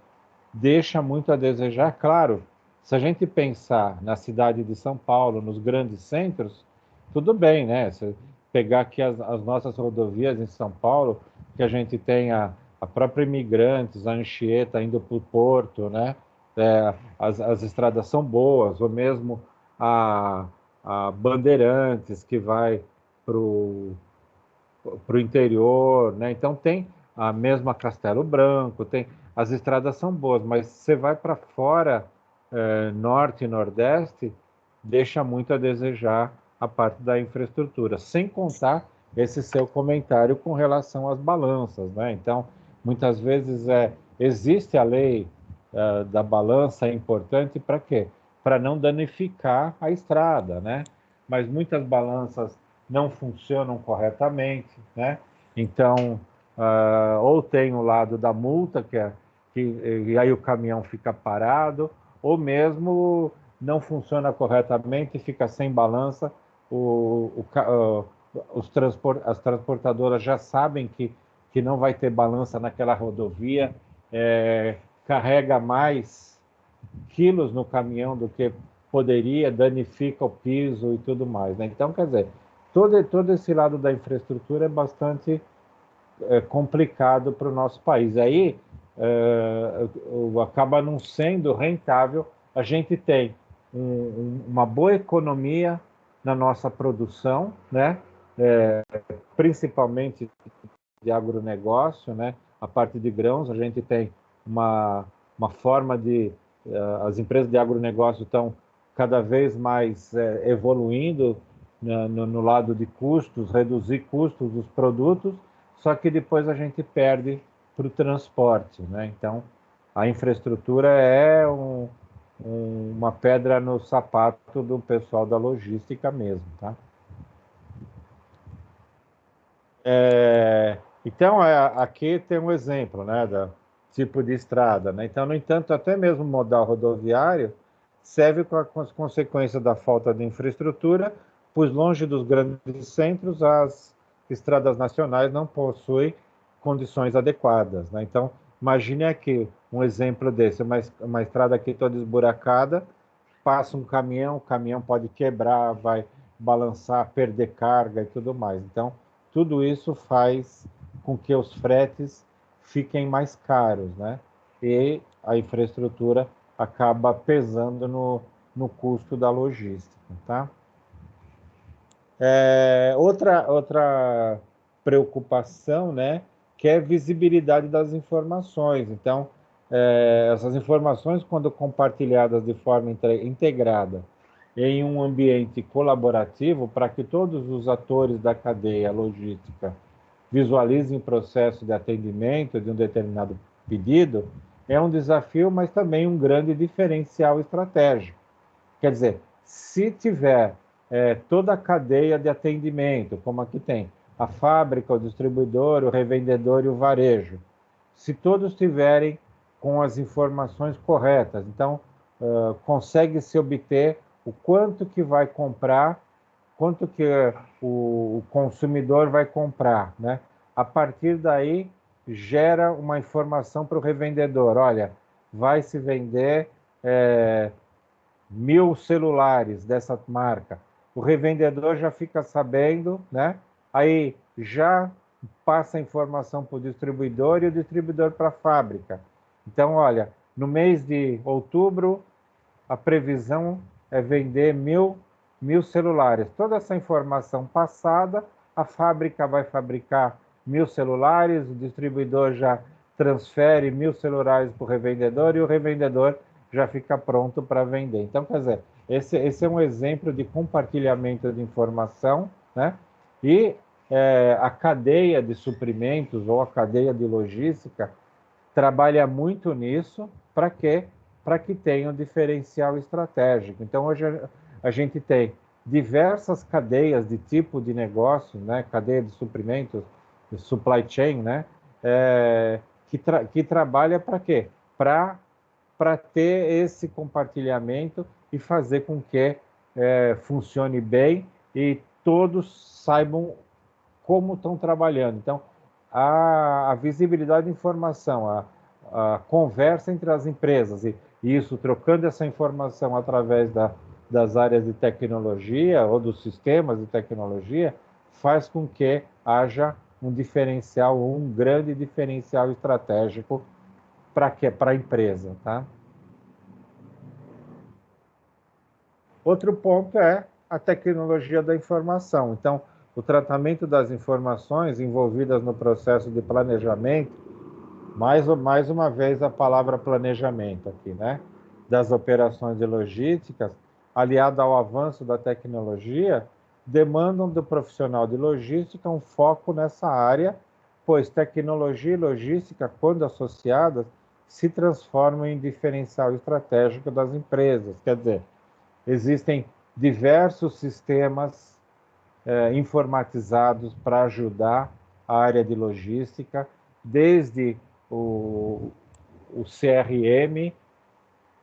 deixa muito a desejar. Claro, se a gente pensar na cidade de São Paulo, nos grandes centros, tudo bem, né? Se pegar aqui as nossas rodovias em São Paulo, que a gente tem a própria Imigrantes, a Anchieta indo para o Porto, né? As estradas são boas, ou mesmo a, a Bandeirantes, que vai para o interior, né? Então tem a mesma Castelo Branco, tem as estradas são boas, mas você vai para fora, norte e nordeste, deixa muito a desejar a parte da infraestrutura, sem contar esse seu comentário com relação às balanças, né? Então, muitas vezes existe a lei da balança, é importante para quê? Para não danificar a estrada, né? Mas muitas balanças não funcionam corretamente, né? Então, ou tem o lado da multa, e aí o caminhão fica parado, ou mesmo não funciona corretamente e fica sem balança, as transportadoras já sabem que não vai ter balança naquela rodovia, carrega mais quilos no caminhão do que poderia, danifica o piso e tudo mais, né? Então, quer dizer, todo esse lado da infraestrutura é bastante complicado para o nosso país. Aí acaba não sendo rentável. A gente tem uma boa economia na nossa produção, né? Principalmente de agronegócio, né? A parte de grãos, a gente tem uma forma de... as empresas de agronegócio estão cada vez mais evoluindo no lado de custos, reduzir custos dos produtos, só que depois a gente perde para o transporte, né? Então, a infraestrutura é uma pedra no sapato do pessoal da logística mesmo, tá? Então, aqui tem um exemplo, né, do tipo de estrada, né? Então, no entanto, até mesmo o modal rodoviário serve com as consequências da falta de infraestrutura, pois longe dos grandes centros, as estradas nacionais não possuem condições adequadas, né? Então, imagine aqui um exemplo desse, uma estrada aqui toda esburacada, passa um caminhão, o caminhão pode quebrar, vai balançar, perder carga e tudo mais. Então, tudo isso faz com que os fretes fiquem mais caros, né? E a infraestrutura acaba pesando no custo da logística, tá? Outra preocupação, né, que é a visibilidade das informações. Então, essas informações, quando compartilhadas de forma integrada em um ambiente colaborativo, para que todos os atores da cadeia logística visualizem o processo de atendimento de um determinado pedido, é um desafio, mas também um grande diferencial estratégico. Quer dizer, se tiver toda a cadeia de atendimento, como aqui tem a fábrica, o distribuidor, o revendedor e o varejo, se todos tiverem com as informações corretas, então consegue-se obter o quanto que vai comprar, quanto que o consumidor vai comprar, né? A partir daí, gera uma informação para o revendedor, olha, vai se vender 1000 celulares dessa marca. O revendedor já fica sabendo, né? Aí já passa a informação para o distribuidor e o distribuidor para a fábrica. Então, olha, no mês de outubro, a previsão é vender 1000 celulares. Toda essa informação passada, a fábrica vai fabricar 1000 celulares, o distribuidor já transfere 1000 celulares para o revendedor e o revendedor já fica pronto para vender. Então, quer dizer, esse é um exemplo de compartilhamento de informação, né? E a cadeia de suprimentos ou a cadeia de logística trabalha muito nisso. Para quê? Para que tenha um diferencial estratégico. Então, hoje a gente tem diversas cadeias de tipo de negócio, né? Cadeia de suprimentos, de supply chain, né? Que trabalha para quê? Para ter esse compartilhamento e fazer com que funcione bem e todos saibam como estão trabalhando. Então, a visibilidade de informação, a conversa entre as empresas e isso, trocando essa informação através das áreas de tecnologia ou dos sistemas de tecnologia, faz com que haja um diferencial, um grande diferencial estratégico para a empresa, tá? Outro ponto é a tecnologia da informação. Então, o tratamento das informações envolvidas no processo de planejamento, mais uma vez a palavra planejamento aqui, né? Das operações de logísticas, aliado ao avanço da tecnologia, demandam do profissional de logística um foco nessa área, pois tecnologia e logística, quando associadas, se transformam em diferencial estratégico das empresas. Quer dizer, existem diversos sistemas informatizados para ajudar a área de logística, desde o CRM,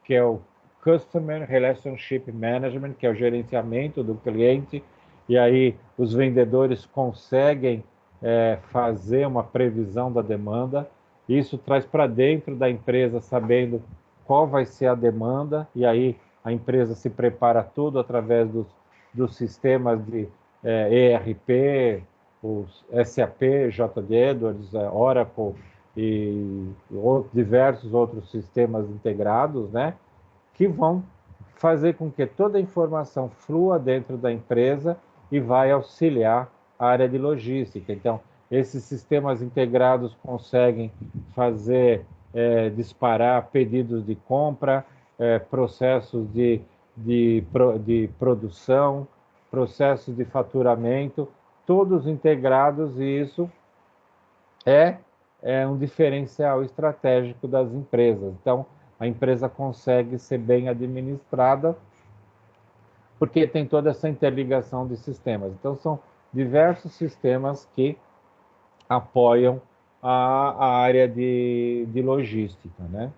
que é o Customer Relationship Management, que é o gerenciamento do cliente, e aí os vendedores conseguem fazer uma previsão da demanda. Isso traz para dentro da empresa, sabendo qual vai ser a demanda, e aí a empresa se prepara tudo através dos sistemas de ERP, os SAP, J.D. Edwards, Oracle e diversos outros sistemas integrados, né, que vão fazer com que toda a informação flua dentro da empresa e vai auxiliar a área de logística. Então, esses sistemas integrados conseguem fazer disparar pedidos de compra, processos de produção, processos de faturamento, todos integrados, e isso é um diferencial estratégico das empresas. Então, a empresa consegue ser bem administrada porque tem toda essa interligação de sistemas. Então, são diversos sistemas que apoiam a área de logística, né?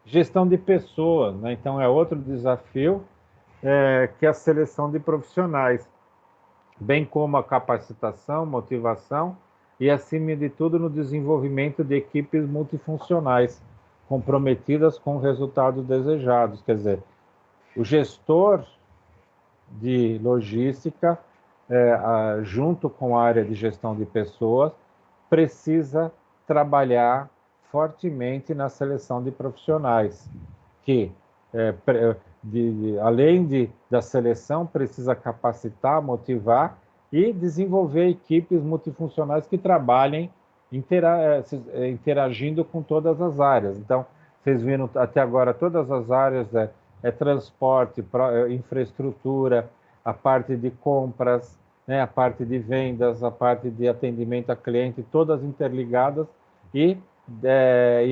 Gestão de pessoas, né? Então, é outro desafio, que é a seleção de profissionais, bem como a capacitação, motivação e, acima de tudo, no desenvolvimento de equipes multifuncionais, comprometidas com resultados desejados. Quer dizer, o gestor de logística, junto com a área de gestão de pessoas, precisa trabalhar fortemente na seleção de profissionais, que, além da seleção, precisa capacitar, motivar e desenvolver equipes multifuncionais que trabalhem interagindo com todas as áreas. Então, vocês viram até agora todas as áreas, transporte, infraestrutura, a parte de compras, né, a parte de vendas, a parte de atendimento a cliente, todas interligadas, e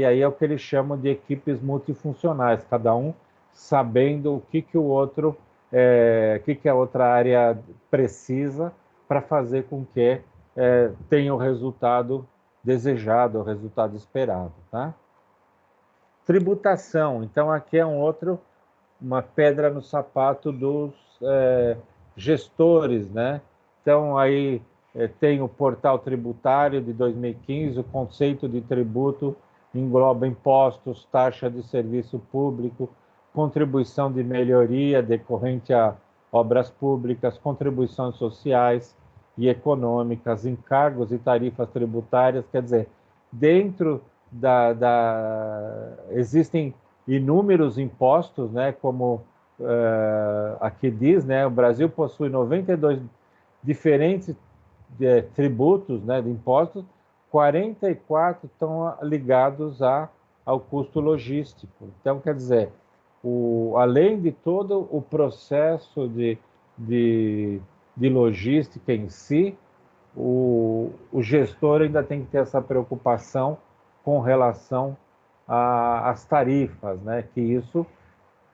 aí é o que eles chamam de equipes multifuncionais, cada um sabendo o que o outro, que a outra área precisa para fazer com que tenha o resultado desejado, o resultado esperado, tá? Tributação. Então, aqui é uma pedra no sapato dos gestores, né? Então, aí tem o portal tributário de 2015, o conceito de tributo engloba impostos, taxa de serviço público, contribuição de melhoria decorrente a obras públicas, contribuições sociais e econômicas, encargos e tarifas tributárias. Quer dizer, dentro existem inúmeros impostos, né, como aqui diz, né, o Brasil possui 92 diferentes tributos, né, de impostos, 44 estão ligados ao custo logístico. Então, quer dizer, além de todo o processo de logística em si, o gestor ainda tem que ter essa preocupação com relação às tarifas, né? Que isso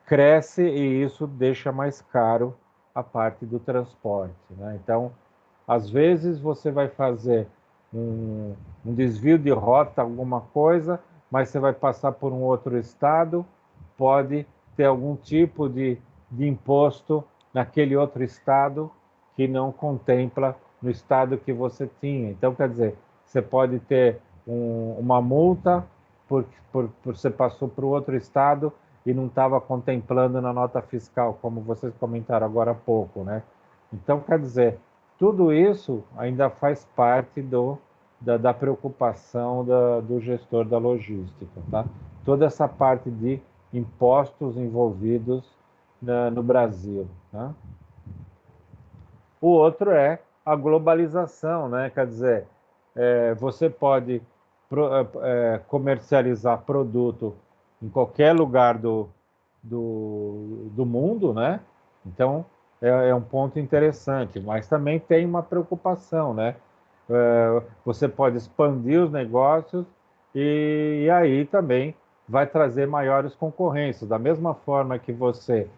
cresce e isso deixa mais caro a parte do transporte, né? Então, às vezes você vai fazer um desvio de rota, alguma coisa, mas você vai passar por um outro estado, pode ter algum tipo de imposto naquele outro estado que não contempla no estado que você tinha. Então, quer dizer, você pode ter uma multa por você passou para o outro estado e não estava contemplando na nota fiscal, como vocês comentaram agora há pouco, né? Então, quer dizer, tudo isso ainda faz parte da preocupação do gestor da logística, tá? toda essa parte de impostos envolvidos no Brasil, né? O outro é a globalização, né? Quer dizer, você pode comercializar produto em qualquer lugar do mundo, né? Então, é um ponto interessante, mas também tem uma preocupação, né? Você pode expandir os negócios e aí também vai trazer maiores concorrências. Da mesma forma que você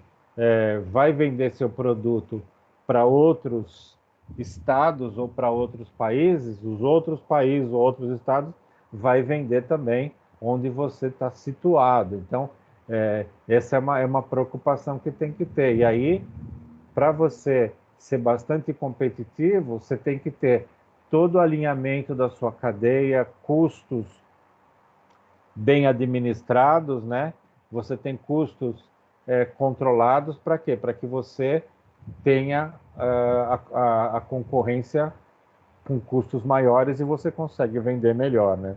vai vender seu produto para outros estados ou para outros países, os outros países ou outros estados vai vender também onde você está situado. Então, essa é uma preocupação que tem que ter. E aí, para você ser bastante competitivo, você tem que ter todo o alinhamento da sua cadeia, custos bem administrados, né? Você tem custos controlados para quê? Para que você tenha a concorrência com custos maiores e você consegue vender melhor, né?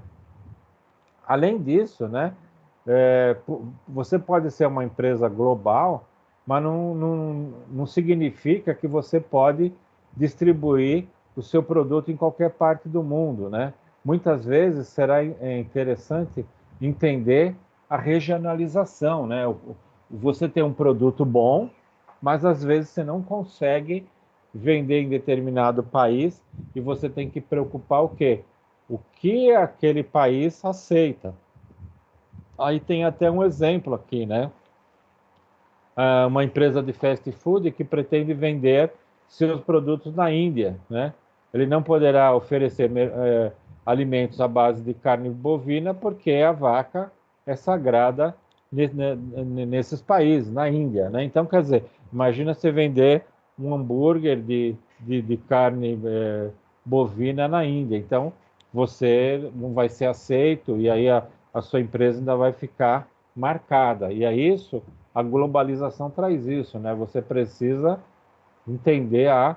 Além disso, né? Você pode ser uma empresa global, mas não significa que você pode distribuir o seu produto em qualquer parte do mundo, né? Muitas vezes será interessante entender a regionalização, né? Você tem um produto bom, mas às vezes você não consegue vender em determinado país e você tem que preocupar o quê? O que aquele país aceita. Aí tem até um exemplo aqui, né? Uma empresa de fast food que pretende vender seus produtos na Índia, né? Ele não poderá oferecer alimentos à base de carne bovina porque a vaca é sagrada nesses países, na Índia, né? Então, quer dizer, imagina você vender um hambúrguer de carne bovina na Índia. Então, você não vai ser aceito e aí a sua empresa ainda vai ficar marcada. E é isso, a globalização traz isso, né? Você precisa entender a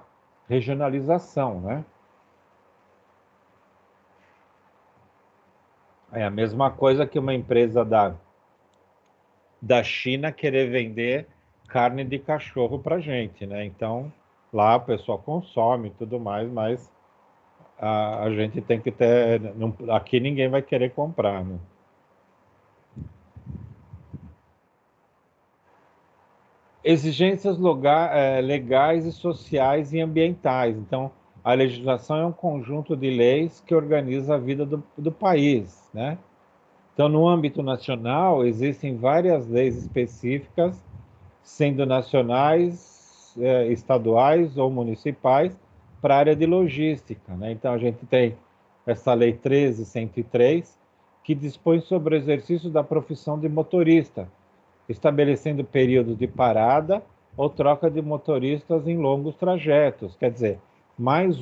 regionalização, né? É a mesma coisa que uma empresa da China querer vender carne de cachorro para gente, né? Então, lá o pessoal consome e tudo mais, mas a gente tem que ter... aqui ninguém vai querer comprar, né? Exigências legais e sociais e ambientais. Então, a legislação é um conjunto de leis que organiza a vida do país, né? Então, no âmbito nacional, existem várias leis específicas, sendo nacionais, estaduais ou municipais, para a área de logística, né? Então, a gente tem essa Lei 13.103, que dispõe sobre o exercício da profissão de motorista, estabelecendo períodos de parada ou troca de motoristas em longos trajetos. Quer dizer, mais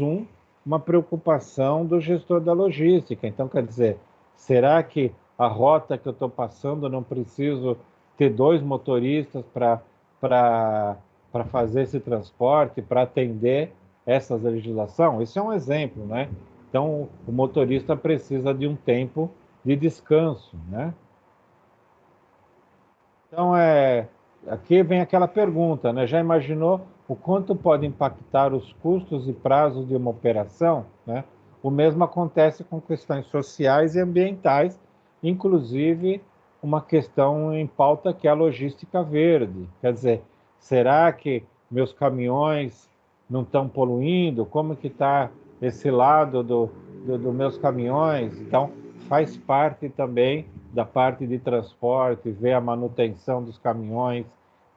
uma preocupação do gestor da logística. Então, quer dizer, será que a rota que eu estou passando eu não preciso ter 2 motoristas para fazer esse transporte, para atender essa legislação? Isso é um exemplo, né? Então, o motorista precisa de um tempo de descanso, né? Então, aqui vem aquela pergunta, né? Já imaginou o quanto pode impactar os custos e prazos de uma operação, né? O mesmo acontece com questões sociais e ambientais, inclusive uma questão em pauta que é a logística verde. Quer dizer, será que meus caminhões não estão poluindo? Como que está esse lado dos meus caminhões? Então, faz parte também da parte de transporte, ver a manutenção dos caminhões,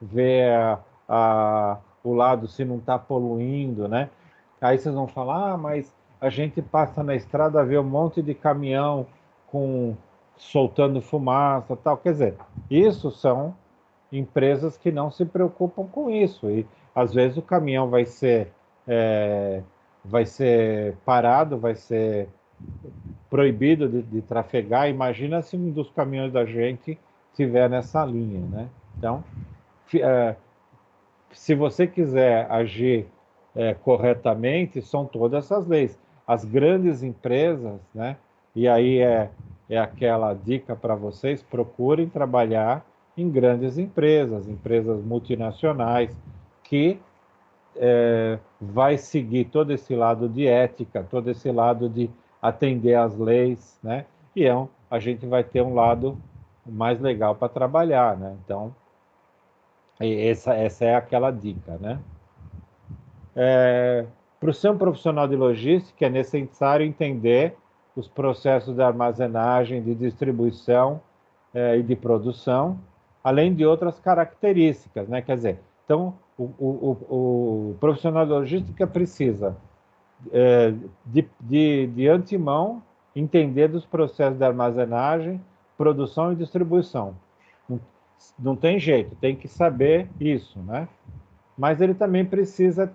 ver o lado se não está poluindo, né? Aí vocês vão falar, mas a gente passa na estrada, vê um monte de caminhão soltando fumaça, tal. Quer dizer, isso são empresas que não se preocupam com isso. E às vezes o caminhão vai ser parado, vai ser proibido de trafegar. Imagina se um dos caminhões da gente estiver nessa linha, né? Então, se você quiser agir corretamente, são todas essas leis. As grandes empresas, né? E aí é aquela dica para vocês: procurem trabalhar em grandes empresas, empresas multinacionais, que vai seguir todo esse lado de ética, todo esse lado de atender às leis, né? E a gente vai ter um lado mais legal para trabalhar, né? Então, essa é aquela dica, né? Para ser um profissional de logística, é necessário entender os processos de armazenagem, de distribuição e de produção, além de outras características, né? Quer dizer, então, o profissional de logística precisa, de antemão, entender dos processos de armazenagem, produção e distribuição. Não, não tem jeito, tem que saber isso, né? Mas ele também precisa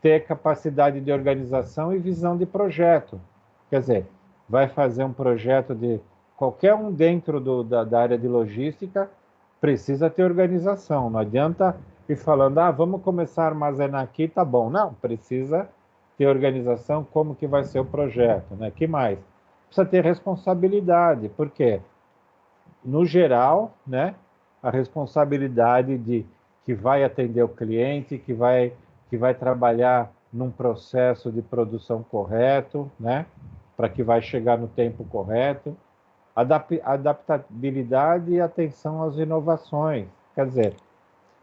ter capacidade de organização e visão de projeto. Quer dizer, vai fazer um projeto de qualquer um dentro da área de logística, precisa ter organização. Não adianta ir falando, vamos começar a armazenar aqui, tá bom. Não, precisa ter organização, como que vai ser o projeto, né? Que mais? Precisa ter responsabilidade, porque, no geral, né, a responsabilidade de que vai atender o cliente, que vai trabalhar num processo de produção correto, né, para que vai chegar no tempo correto, adaptabilidade e atenção às inovações. Quer dizer,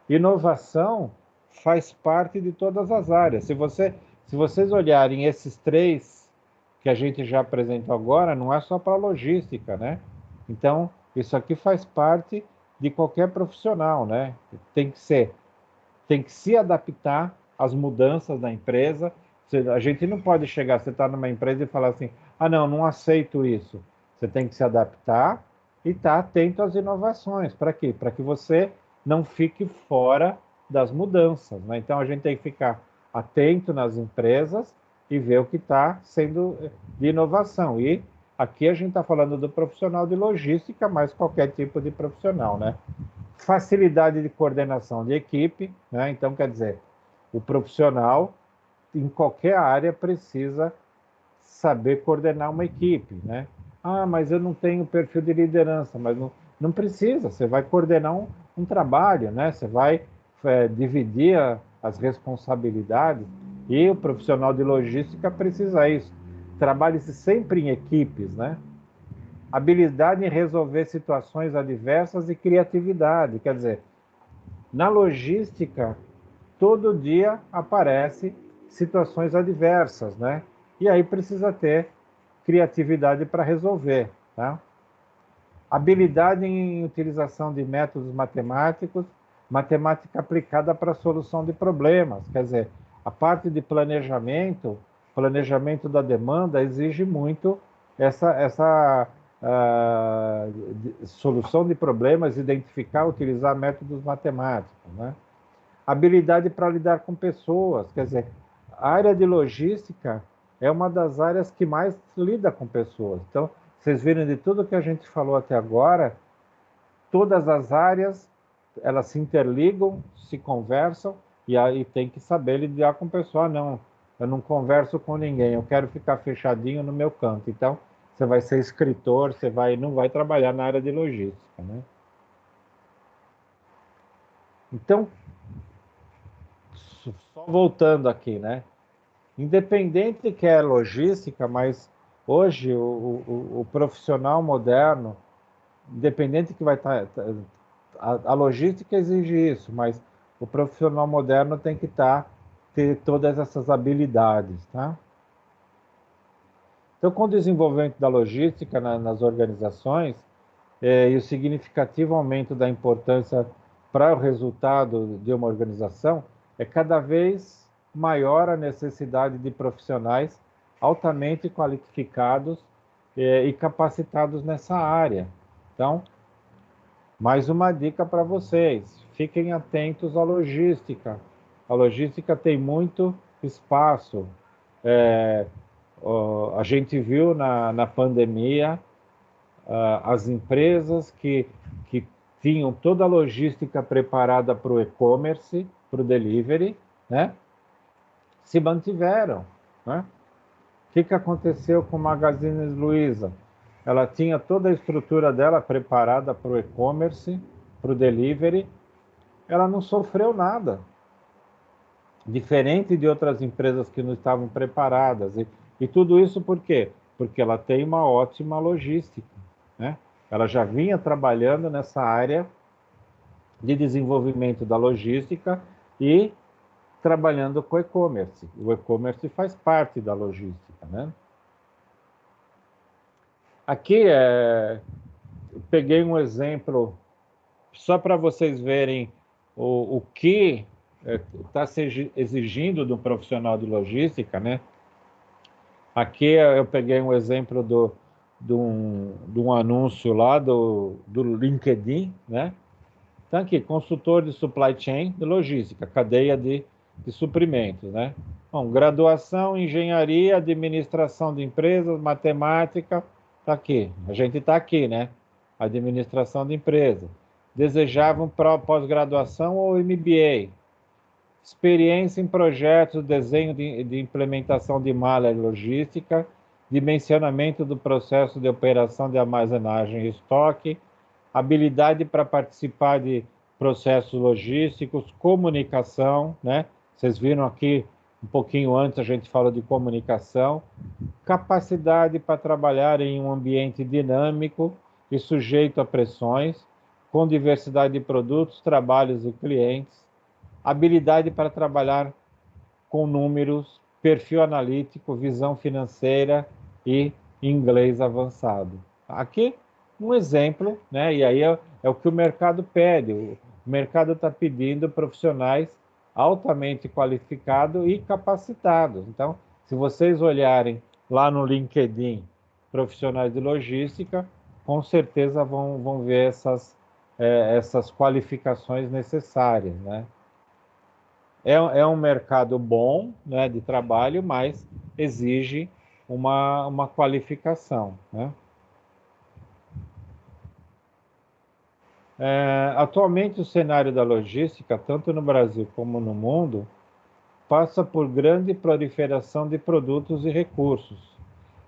inovação faz parte de todas as áreas. Se vocês olharem esses três que a gente já apresentou agora, não é só para logística, né? Então, isso aqui faz parte de qualquer profissional, né? Tem que se adaptar às mudanças da empresa. A gente não pode chegar, você está numa empresa e falar assim, não aceito isso. Você tem que se adaptar e estar atento às inovações. Para quê? Para que você não fique fora das mudanças, né? Então, a gente tem que ficar atento nas empresas e ver o que está sendo de inovação. E aqui a gente está falando do profissional de logística, mas qualquer tipo de profissional, né? Facilidade de coordenação de equipe, né? Então, quer dizer, o profissional, em qualquer área, precisa saber coordenar uma equipe, né? Mas eu não tenho perfil de liderança, mas não precisa, você vai coordenar um trabalho, né? Você vai dividir as responsabilidades, e o profissional de logística precisa isso. Trabalhe-se sempre em equipes, né? Habilidade em resolver situações adversas e criatividade. Quer dizer, na logística, todo dia aparece situações adversas, né? E aí precisa ter criatividade para resolver, tá? Habilidade em utilização de métodos matemáticos, matemática aplicada para a solução de problemas. Quer dizer, a parte de planejamento da demanda exige muito essa solução de problemas, identificar, utilizar métodos matemáticos, né? Habilidade para lidar com pessoas, quer dizer, a área de logística é uma das áreas que mais lida com pessoas. Então, vocês viram de tudo que a gente falou até agora, todas as áreas, elas se interligam, se conversam, e aí tem que saber lidar com pessoas. Não, eu não converso com ninguém, eu quero ficar fechadinho no meu canto. Então, você vai ser escritor, não vai trabalhar na área de logística, né? Então, só voltando aqui, né? Independente que é logística, mas hoje o profissional moderno, independente que vai estar... A logística exige isso, mas o profissional moderno tem que ter todas essas habilidades, tá? Então, com o desenvolvimento da logística nas organizações, e o significativo aumento da importância para o resultado de uma organização, é cada vez maior a necessidade de profissionais altamente qualificados e capacitados nessa área. Então, mais uma dica para vocês: fiquem atentos à logística. A logística tem muito espaço. A gente viu na pandemia as empresas que tinham toda a logística preparada para o e-commerce, para o delivery, né? Se mantiveram, né? O que aconteceu com o Magazine Luiza? ela tinha toda a estrutura dela preparada para o e-commerce, para o delivery, ela não sofreu nada. Diferente de outras empresas que não estavam preparadas. E tudo isso por quê? Porque ela tem uma ótima logística, né? Ela já vinha trabalhando nessa área de desenvolvimento da logística e trabalhando com e-commerce. O e-commerce faz parte da logística, né? Aqui peguei um exemplo só para vocês verem o que está se exigindo do profissional de logística, né? Aqui eu peguei um exemplo de um anúncio lá do LinkedIn, né? Então aqui, consultor de supply chain de logística, cadeia de suprimentos, né? Bom, graduação, engenharia, administração de empresas, matemática, tá aqui. A gente está aqui, né? Administração de empresas. Desejavam pós-graduação ou MBA. Experiência em projetos, desenho de implementação de malha logística, dimensionamento do processo de operação de armazenagem e estoque, habilidade para participar de processos logísticos, comunicação, né? Vocês viram aqui, um pouquinho antes a gente falou de comunicação, capacidade para trabalhar em um ambiente dinâmico e sujeito a pressões, com diversidade de produtos, trabalhos e clientes, habilidade para trabalhar com números, perfil analítico, visão financeira e inglês avançado. Aqui um exemplo, né? E aí é o que o mercado pede. O mercado está pedindo profissionais altamente qualificados e capacitados. Então, se vocês olharem lá no LinkedIn profissionais de logística, com certeza vão ver essas qualificações necessárias, né? É um mercado bom, né, de trabalho, mas exige uma qualificação, né? Atualmente, o cenário da logística, tanto no Brasil como no mundo, passa por grande proliferação de produtos e recursos.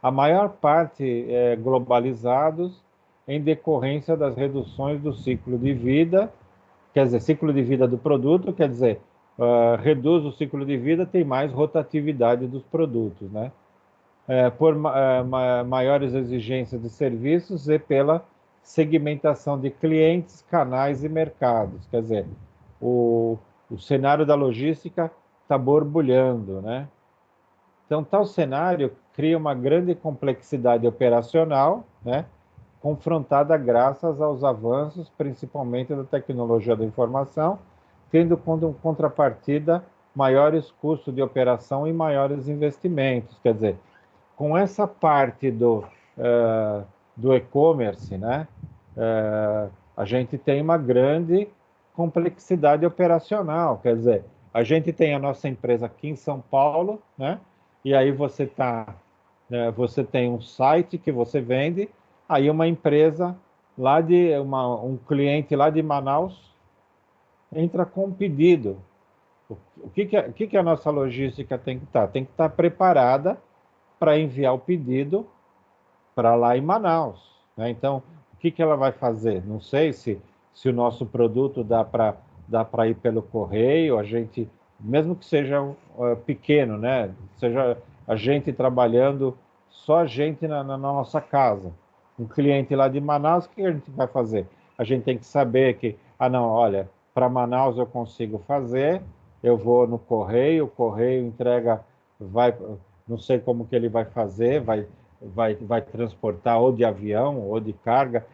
A maior parte globalizados em decorrência das reduções do ciclo de vida, quer dizer, ciclo de vida do produto, quer dizer, reduz o ciclo de vida, tem mais rotatividade dos produtos, né? Por maiores exigências de serviços e pela segmentação de clientes, canais e mercados. Quer dizer, o cenário da logística está borbulhando, né? Então, tal cenário cria uma grande complexidade operacional, né? Confrontada graças aos avanços, principalmente da tecnologia da informação, tendo como contrapartida maiores custos de operação e maiores investimentos. Quer dizer, com essa parte do e-commerce, né, a gente tem uma grande complexidade operacional. Quer dizer, a gente tem a nossa empresa aqui em São Paulo, né, e aí você tem um site que você vende, aí uma empresa um cliente lá de Manaus entra com um pedido. O que a nossa logística tem que estar? Tem que estar preparada para enviar o pedido para lá em Manaus, né? Então, o que ela vai fazer? Não sei se o nosso produto dá para ir pelo correio, a gente, mesmo que seja pequeno, né? Seja a gente trabalhando, só a gente na nossa casa. Um cliente lá de Manaus, o que a gente vai fazer? A gente tem que saber que, não, olha, para Manaus eu consigo fazer, eu vou no correio, o correio entrega, não sei como que ele vai fazer, vai transportar ou de avião ou de carga.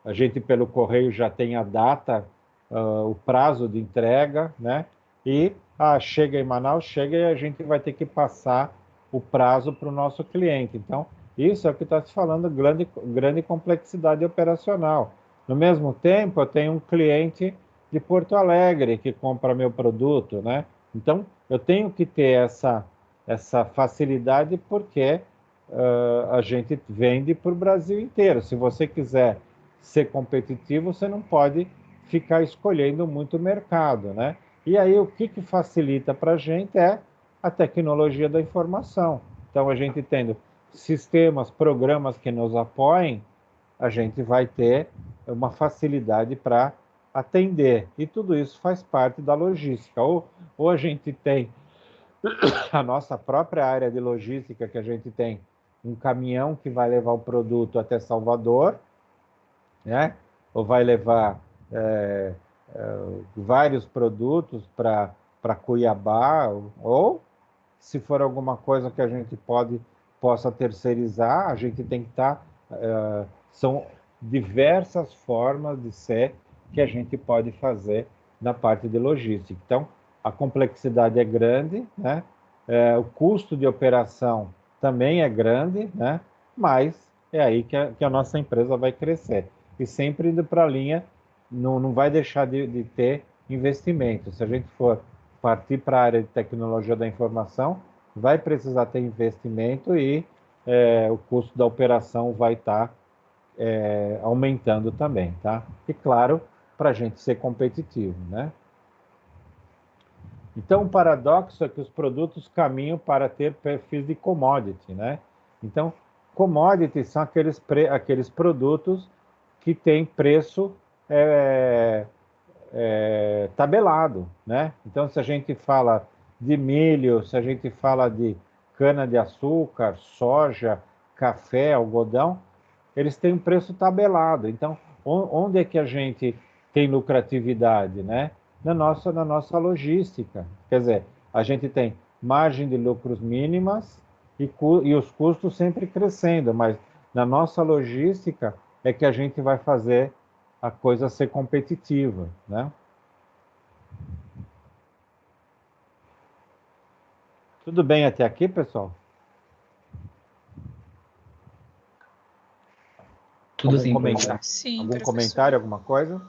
A gente pelo correio já tem a data, o prazo de entrega, né? E chega em Manaus, chega e a gente vai ter que passar o prazo para o nosso cliente. Então, isso é o que está se falando, grande complexidade operacional. No mesmo tempo, eu tenho um cliente de Porto Alegre que compra meu produto, né? Então, eu tenho que ter essa facilidade porque a gente vende para o Brasil inteiro. Se você quiser ser competitivo, você não pode ficar escolhendo muito mercado, né? E aí, o que facilita para a gente é a tecnologia da informação. Então, a gente tendo sistemas, programas que nos apoiem, a gente vai ter uma facilidade para atender. E tudo isso faz parte da logística. Ou a gente tem a nossa própria área de logística, que a gente tem um caminhão que vai levar o produto até Salvador, né? Ou vai levar vários produtos para Cuiabá, ou se for alguma coisa que a gente possa terceirizar, a gente tem que estar... são diversas formas de ser que a gente pode fazer na parte de logística. Então, a complexidade é grande, né? O custo de operação também é grande, né? Mas é aí que a nossa empresa vai crescer. E sempre indo para a linha, não vai deixar de ter investimento. Se a gente for partir para a área de tecnologia da informação, vai precisar ter investimento e o custo da operação vai estar aumentando também, tá? E claro, para a gente ser competitivo, né? Então, o paradoxo é que os produtos caminham para ter perfis de commodity, né? Então, commodities são aqueles produtos que têm preço tabelado, né? Então, se a gente fala de milho, se a gente fala de cana-de-açúcar, soja, café, algodão, eles têm um preço tabelado. Então, onde é que a gente tem lucratividade, né? Na nossa logística. Quer dizer, a gente tem margem de lucros mínimas e os custos sempre crescendo, mas na nossa logística é que a gente vai fazer a coisa ser competitiva, né? Tudo bem até aqui, pessoal? Tudo sim, professor. Sim, algum professor. comentário, alguma coisa?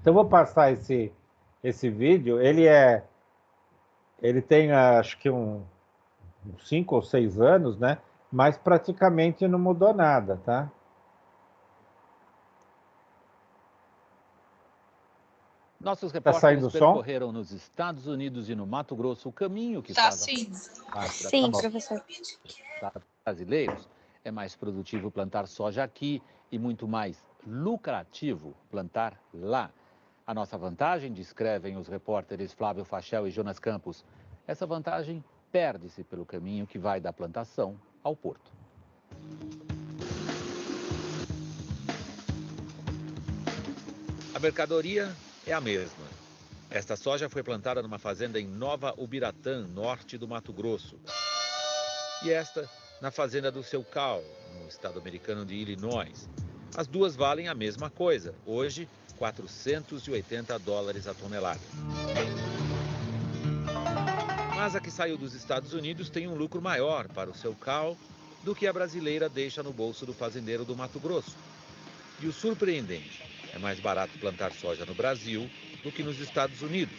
Então, eu vou passar esse vídeo. Ele tem, acho que uns 5 ou 6 anos, né? Mas praticamente não mudou nada, tá? Nossos Tá repórteres saindo o som? percorreram nos Estados Unidos e no Mato Grosso o caminho que Tá faz sim. Sim, professor. para brasileiros. É mais produtivo plantar soja aqui e muito mais lucrativo plantar lá. A nossa vantagem, descrevem os repórteres Flávio Fachel e Jonas Campos, essa vantagem perde-se pelo caminho que vai da plantação ao porto. A mercadoria é a mesma. Esta soja foi plantada numa fazenda em Nova Ubiratã, norte do Mato Grosso. E esta na fazenda do Seu Cal, no estado americano de Illinois. As duas valem a mesma coisa. Hoje, $480 a tonelada. Mas a que saiu dos Estados Unidos tem um lucro maior para o Seu Cal do que a brasileira deixa no bolso do fazendeiro do Mato Grosso. E o surpreendente, é mais barato plantar soja no Brasil do que nos Estados Unidos.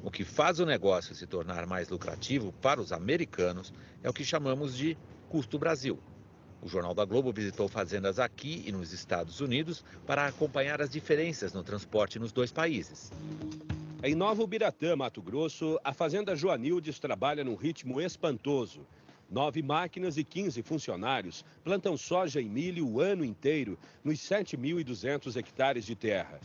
O que faz o negócio se tornar mais lucrativo para os americanos é o que chamamos de custo Brasil. O Jornal da Globo visitou fazendas aqui e nos Estados Unidos para acompanhar as diferenças no transporte nos dois países. Em Nova Ubiratã, Mato Grosso, a fazenda Joanildes trabalha num ritmo espantoso. 9 máquinas e 15 funcionários plantam soja e milho o ano inteiro nos 7.200 hectares de terra.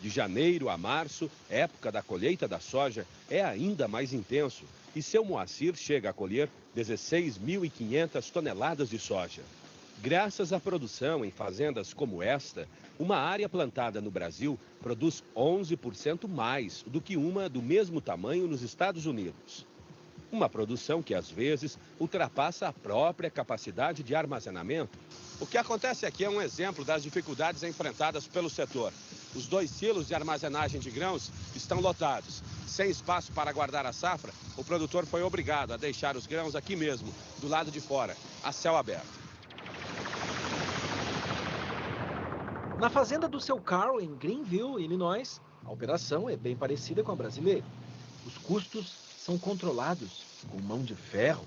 De janeiro a março, época da colheita da soja, é ainda mais intenso. E seu Moacir chega a colher 16.500 toneladas de soja. Graças à produção em fazendas como esta, uma área plantada no Brasil produz 11% mais do que uma do mesmo tamanho nos Estados Unidos. Uma produção que, às vezes, ultrapassa a própria capacidade de armazenamento. O que acontece aqui é um exemplo das dificuldades enfrentadas pelo setor. Os 2 silos de armazenagem de grãos estão lotados. Sem espaço para guardar a safra, o produtor foi obrigado a deixar os grãos aqui mesmo, do lado de fora, a céu aberto. Na fazenda do Seu Carl, em Greenville, Illinois, a operação é bem parecida com a brasileira. Os custos são controlados com mão de ferro.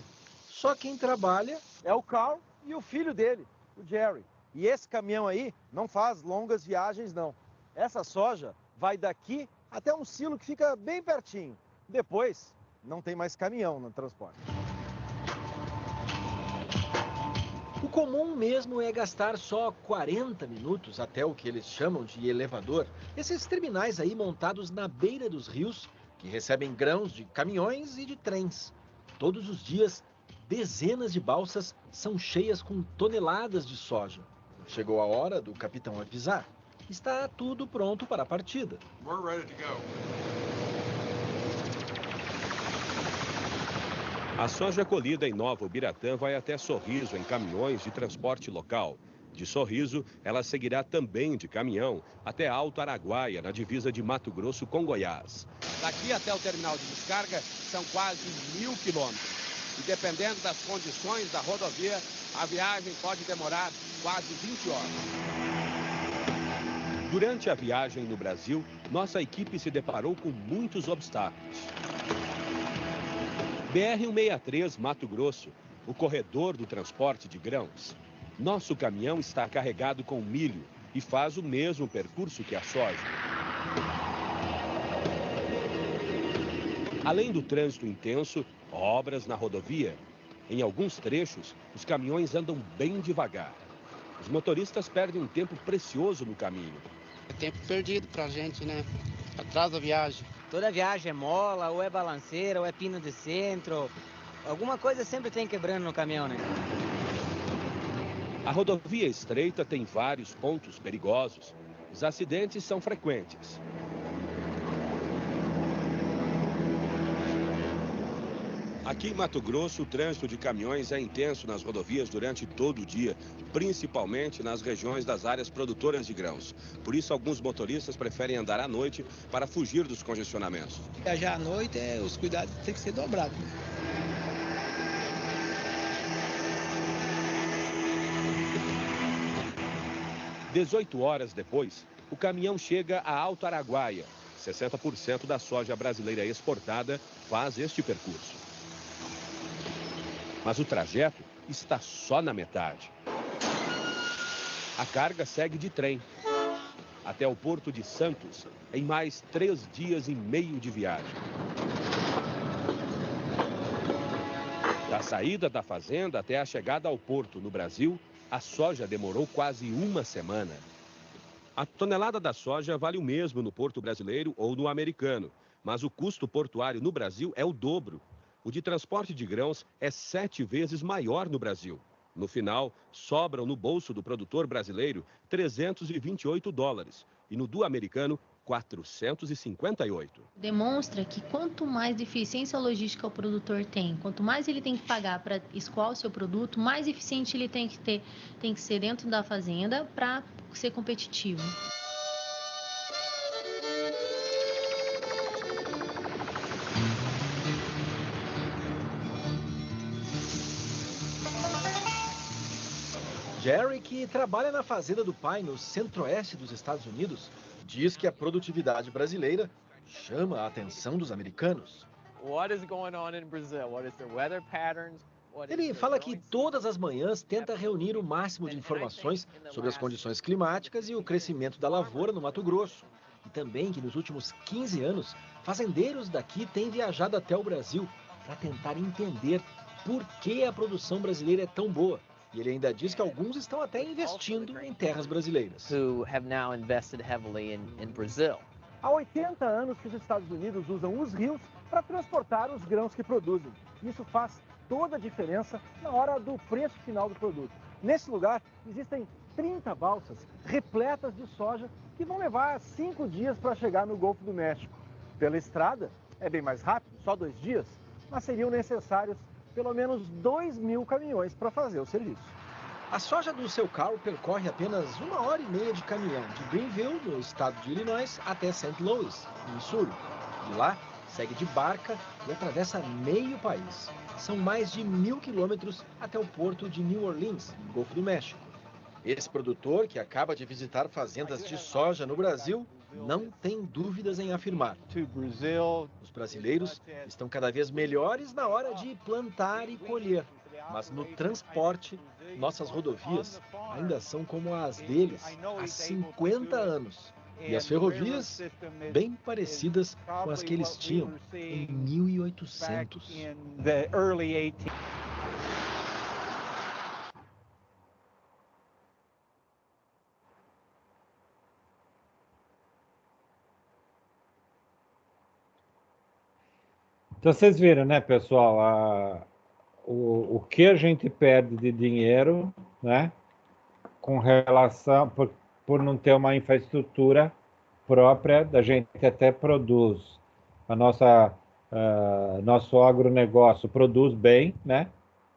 Só quem trabalha é o Carl e o filho dele, o Jerry. E esse caminhão aí não faz longas viagens, não. Essa soja vai daqui até um silo que fica bem pertinho. Depois, não tem mais caminhão no transporte. O comum mesmo é gastar só 40 minutos até o que eles chamam de elevador. Esses terminais aí montados na beira dos rios, que recebem grãos de caminhões e de trens. Todos os dias, dezenas de balsas são cheias com toneladas de soja. Chegou a hora do capitão avisar. Está tudo pronto para a partida. We're ready to go. A soja colhida em Nova Ubiratã vai até Sorriso em caminhões de transporte local. De Sorriso, ela seguirá também de caminhão até Alto Araguaia, na divisa de Mato Grosso com Goiás. Daqui até o terminal de descarga são quase 1.000 quilômetros. E dependendo das condições da rodovia, a viagem pode demorar quase 20 horas. Durante a viagem no Brasil, nossa equipe se deparou com muitos obstáculos. BR-163 Mato Grosso, o corredor do transporte de grãos. Nosso caminhão está carregado com milho e faz o mesmo percurso que a soja. Além do trânsito intenso, obras na rodovia. Em alguns trechos, os caminhões andam bem devagar. Os motoristas perdem um tempo precioso no caminho. É tempo perdido pra gente, né? Atrasa a viagem. Toda viagem é mola, ou é balanceira, ou é pino de centro. Alguma coisa sempre tem quebrando no caminhão, né? A rodovia estreita tem vários pontos perigosos. Os acidentes são frequentes. Aqui em Mato Grosso, o trânsito de caminhões é intenso nas rodovias durante todo o dia, principalmente nas regiões das áreas produtoras de grãos. Por isso, alguns motoristas preferem andar à noite para fugir dos congestionamentos. Viajar à noite, os cuidados têm que ser dobrados. 18 horas depois, o caminhão chega a Alto Araguaia. 60% da soja brasileira exportada faz este percurso. Mas o trajeto está só na metade. A carga segue de trem até o Porto de Santos em mais 3 dias e meio de viagem. Da saída da fazenda até a chegada ao porto no Brasil, a soja demorou quase uma semana. A tonelada da soja vale o mesmo no porto brasileiro ou no americano, mas o custo portuário no Brasil é o dobro. O de transporte de grãos é 7 vezes maior no Brasil. No final, sobram no bolso do produtor brasileiro $328 e no do americano 458. Demonstra que quanto mais eficiência logística o produtor tem, quanto mais ele tem que pagar para escoar o seu produto, mais eficiente ele tem que ser dentro da fazenda para ser competitivo. Jerry, que trabalha na fazenda do pai no centro-oeste dos Estados Unidos, diz que a produtividade brasileira chama a atenção dos americanos. Ele fala que todas as manhãs tenta reunir o máximo de informações sobre as condições climáticas e o crescimento da lavoura no Mato Grosso. E também que nos últimos 15 anos, fazendeiros daqui têm viajado até o Brasil para tentar entender por que a produção brasileira é tão boa. E ele ainda diz que alguns estão até investindo em terras brasileiras. Há 80 anos que os Estados Unidos usam os rios para transportar os grãos que produzem. Isso faz toda a diferença na hora do preço final do produto. Nesse lugar, existem 30 balsas repletas de soja que vão levar 5 dias para chegar no Golfo do México. Pela estrada, é bem mais rápido, só 2 dias, mas seriam necessários pelo menos 2.000 caminhões para fazer o serviço. A soja do seu carro percorre apenas 1h30 de caminhão de Greenville, no estado de Illinois, até St. Louis, no Missouri. De lá, segue de barca e atravessa meio país. São mais de 1.000 quilômetros até o porto de New Orleans, no Golfo do México. Esse produtor, que acaba de visitar fazendas de soja no Brasil, não tem dúvidas em afirmar: os brasileiros estão cada vez melhores na hora de plantar e colher, mas no transporte, nossas rodovias ainda são como as deles há 50 anos. E as ferrovias, bem parecidas com as que eles tinham em 1800. Então, vocês viram, né, pessoal, o que a gente perde de dinheiro, né, com relação, por não ter uma infraestrutura própria, da gente até produz. Nosso agronegócio produz bem, né,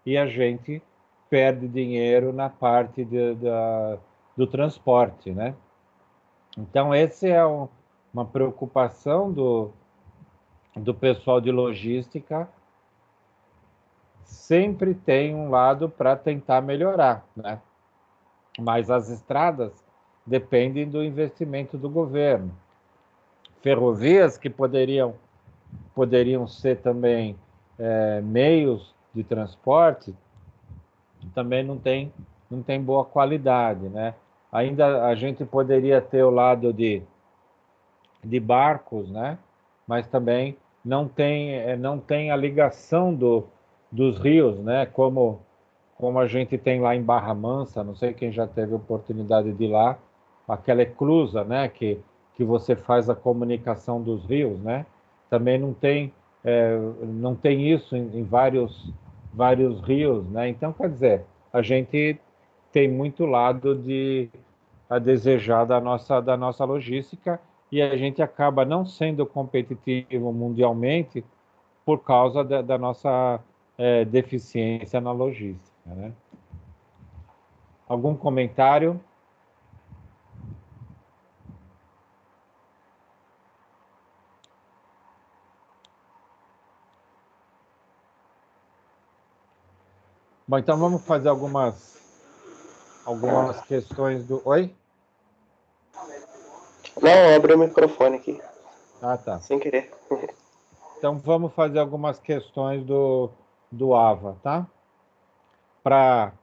e a gente perde dinheiro na parte do transporte, né. Então, essa é uma preocupação do pessoal de logística. Sempre tem um lado para tentar melhorar, né? Mas as estradas dependem do investimento do governo. Ferrovias que poderiam ser também meios de transporte, também não tem boa qualidade, né? Ainda a gente poderia ter o lado de barcos, né? Mas também não tem a ligação dos rios, né? Como a gente tem lá em Barra Mansa, não sei quem já teve a oportunidade de ir lá, aquela eclusa, né? Que você faz a comunicação dos rios, né? Também não tem isso em vários rios, né? Então, quer dizer, a gente tem muito lado a desejar da nossa logística, e a gente acaba não sendo competitivo mundialmente por causa da nossa deficiência na logística, né? Algum comentário? Bom, então vamos fazer algumas questões do... Oi? Não, abre o microfone aqui. Ah, tá. Sem querer. Então vamos fazer algumas questões do AVA, tá? Para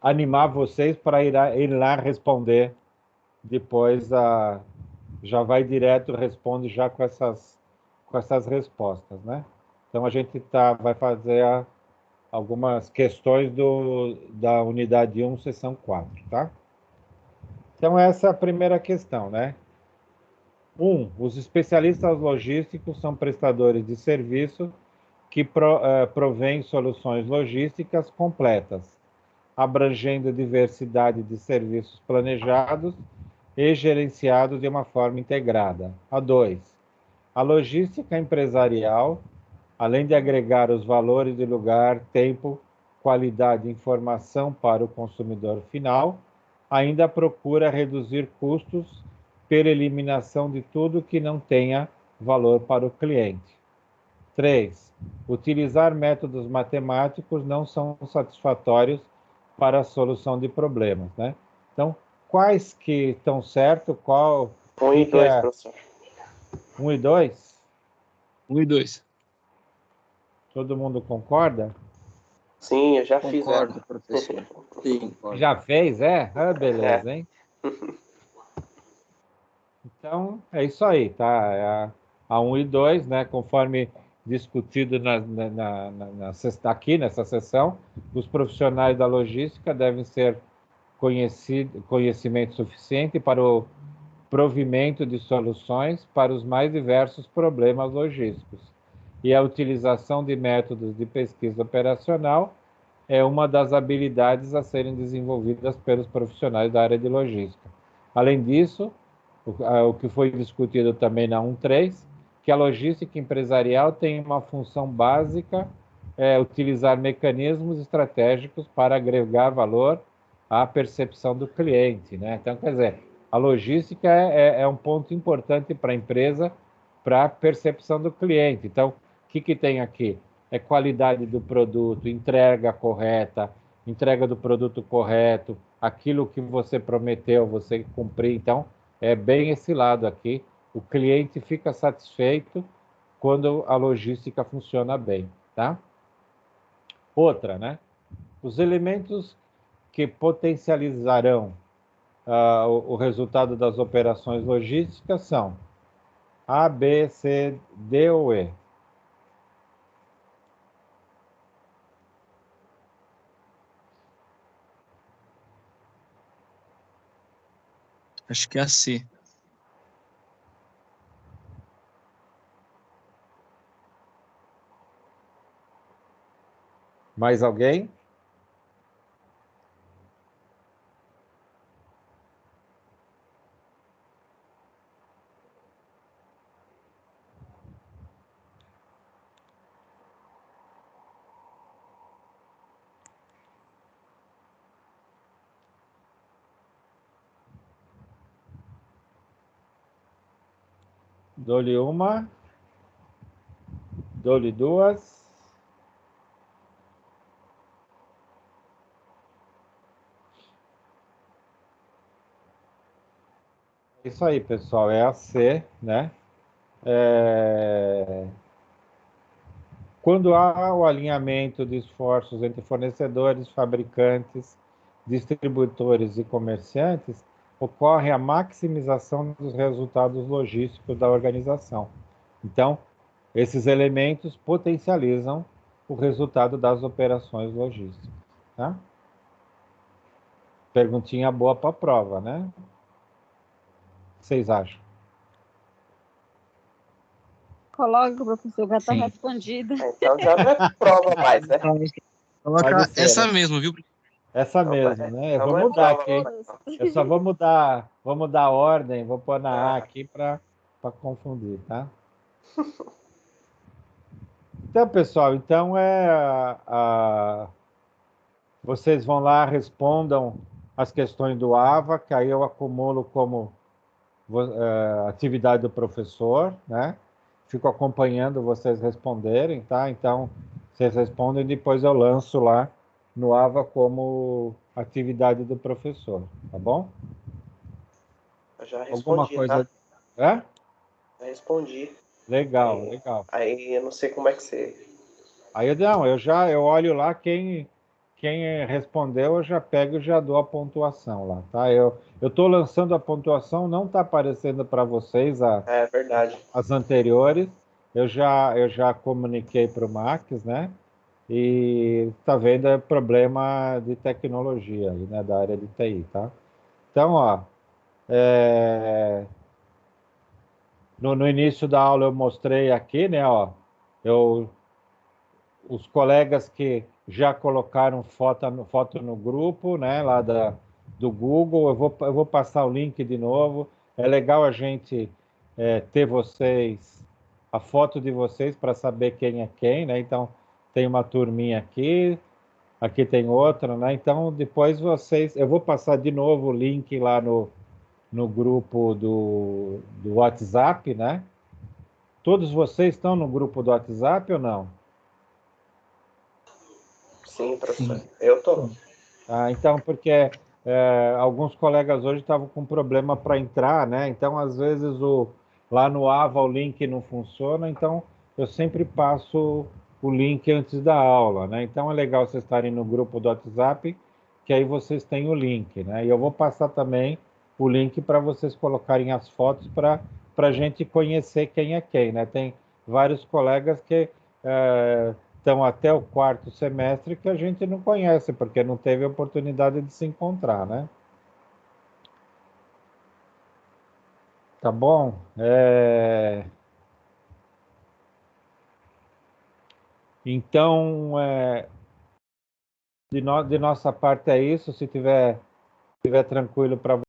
animar vocês para ir lá responder depois. Já vai direto, responde já com essas respostas, né? Então a gente vai fazer algumas questões da unidade 1, seção 4, tá? Então essa é a primeira questão, né? 1. Os especialistas logísticos são prestadores de serviço que provêm soluções logísticas completas, abrangendo diversidade de serviços planejados e gerenciados de uma forma integrada. 2. A logística empresarial, além de agregar os valores de lugar, tempo, qualidade e informação para o consumidor final, ainda procura reduzir custos pela eliminação de tudo que não tenha valor para o cliente. 3. Utilizar métodos matemáticos não são satisfatórios para a solução de problemas, né? Então, quais que estão certos? Qual? 1 e 2, professor. 1 e 2? 1 e 2. Todo mundo concorda? Sim, eu já fiz. Concordo, professor. Sim. Já fez, é? Ah, beleza, hein? Então, é isso aí, tá? A 1 e 2, né? Conforme discutido aqui nessa sessão, os profissionais da logística devem ser conhecimento suficiente para o provimento de soluções para os mais diversos problemas logísticos. E a utilização de métodos de pesquisa operacional é uma das habilidades a serem desenvolvidas pelos profissionais da área de logística. Além disso, o que foi discutido também na 1.3, que a logística empresarial tem uma função básica, utilizar mecanismos estratégicos para agregar valor à percepção do cliente, né? Então, quer dizer, a logística é um ponto importante para a empresa, para a percepção do cliente. Então, o que tem aqui? É qualidade do produto, entrega correta, entrega do produto correto, aquilo que você prometeu, você cumprir. Então, é bem esse lado aqui. O cliente fica satisfeito quando a logística funciona bem, tá? Outra, né? Os elementos que potencializarão o resultado das operações logísticas são A, B, C, D ou E? Acho que é a C. Mais alguém? Dou-lhe uma. Dou-lhe duas. Isso aí, pessoal, é a C, né? Quando há o alinhamento de esforços entre fornecedores, fabricantes, distributores e comerciantes, ocorre a maximização dos resultados logísticos da organização. Então, esses elementos potencializam o resultado das operações logísticas. Tá? Perguntinha boa para a prova, né? O que vocês acham? Coloca, professor, já está respondida. Então já não é prova mais, né? Coloca essa mesmo, viu? Essa mesmo, né? Eu vou mudar aqui, hein? Eu só vou mudar a ordem, vou pôr na A aqui para confundir, tá? Então, pessoal, vocês vão lá, respondam as questões do AVA, que aí eu acumulo como atividade do professor, né? Fico acompanhando vocês responderem, tá? Então, vocês respondem e depois eu lanço lá no AVA como atividade do professor, tá bom? Eu já respondi, alguma coisa... tá? É? Já respondi. Legal, legal. Aí eu não sei como é que você... Aí eu olho lá, quem respondeu, eu já pego e já dou a pontuação lá, tá? Eu estou lançando a pontuação, não está aparecendo para vocês É verdade. as anteriores. Eu já comuniquei para o Max, né? E está vendo, é problema de tecnologia aí, né? Da área de TI, tá? Então, ó, no início da aula eu mostrei aqui, né? Ó, os colegas que já colocaram foto no grupo, né, lá do Google, eu vou passar o link de novo. É legal a gente ter vocês, a foto de vocês para saber quem é quem, né? Então, tem uma turminha aqui tem outra, né? Então, depois eu vou passar de novo o link lá no grupo do WhatsApp, né? Todos vocês estão no grupo do WhatsApp ou não? Sim, professor. Eu tô. Então, porque alguns colegas hoje estavam com problema para entrar, né? Então, às vezes, lá no AVA o link não funciona, então eu sempre passo o link antes da aula, né? Então, é legal vocês estarem no grupo do WhatsApp, que aí vocês têm o link, né? E eu vou passar também o link para vocês colocarem as fotos para a gente conhecer quem é quem, né? Tem vários colegas que estão até o quarto semestre que a gente não conhece, porque não teve oportunidade de se encontrar, né? Tá bom? Então, de nossa parte é isso. Se tiver tranquilo para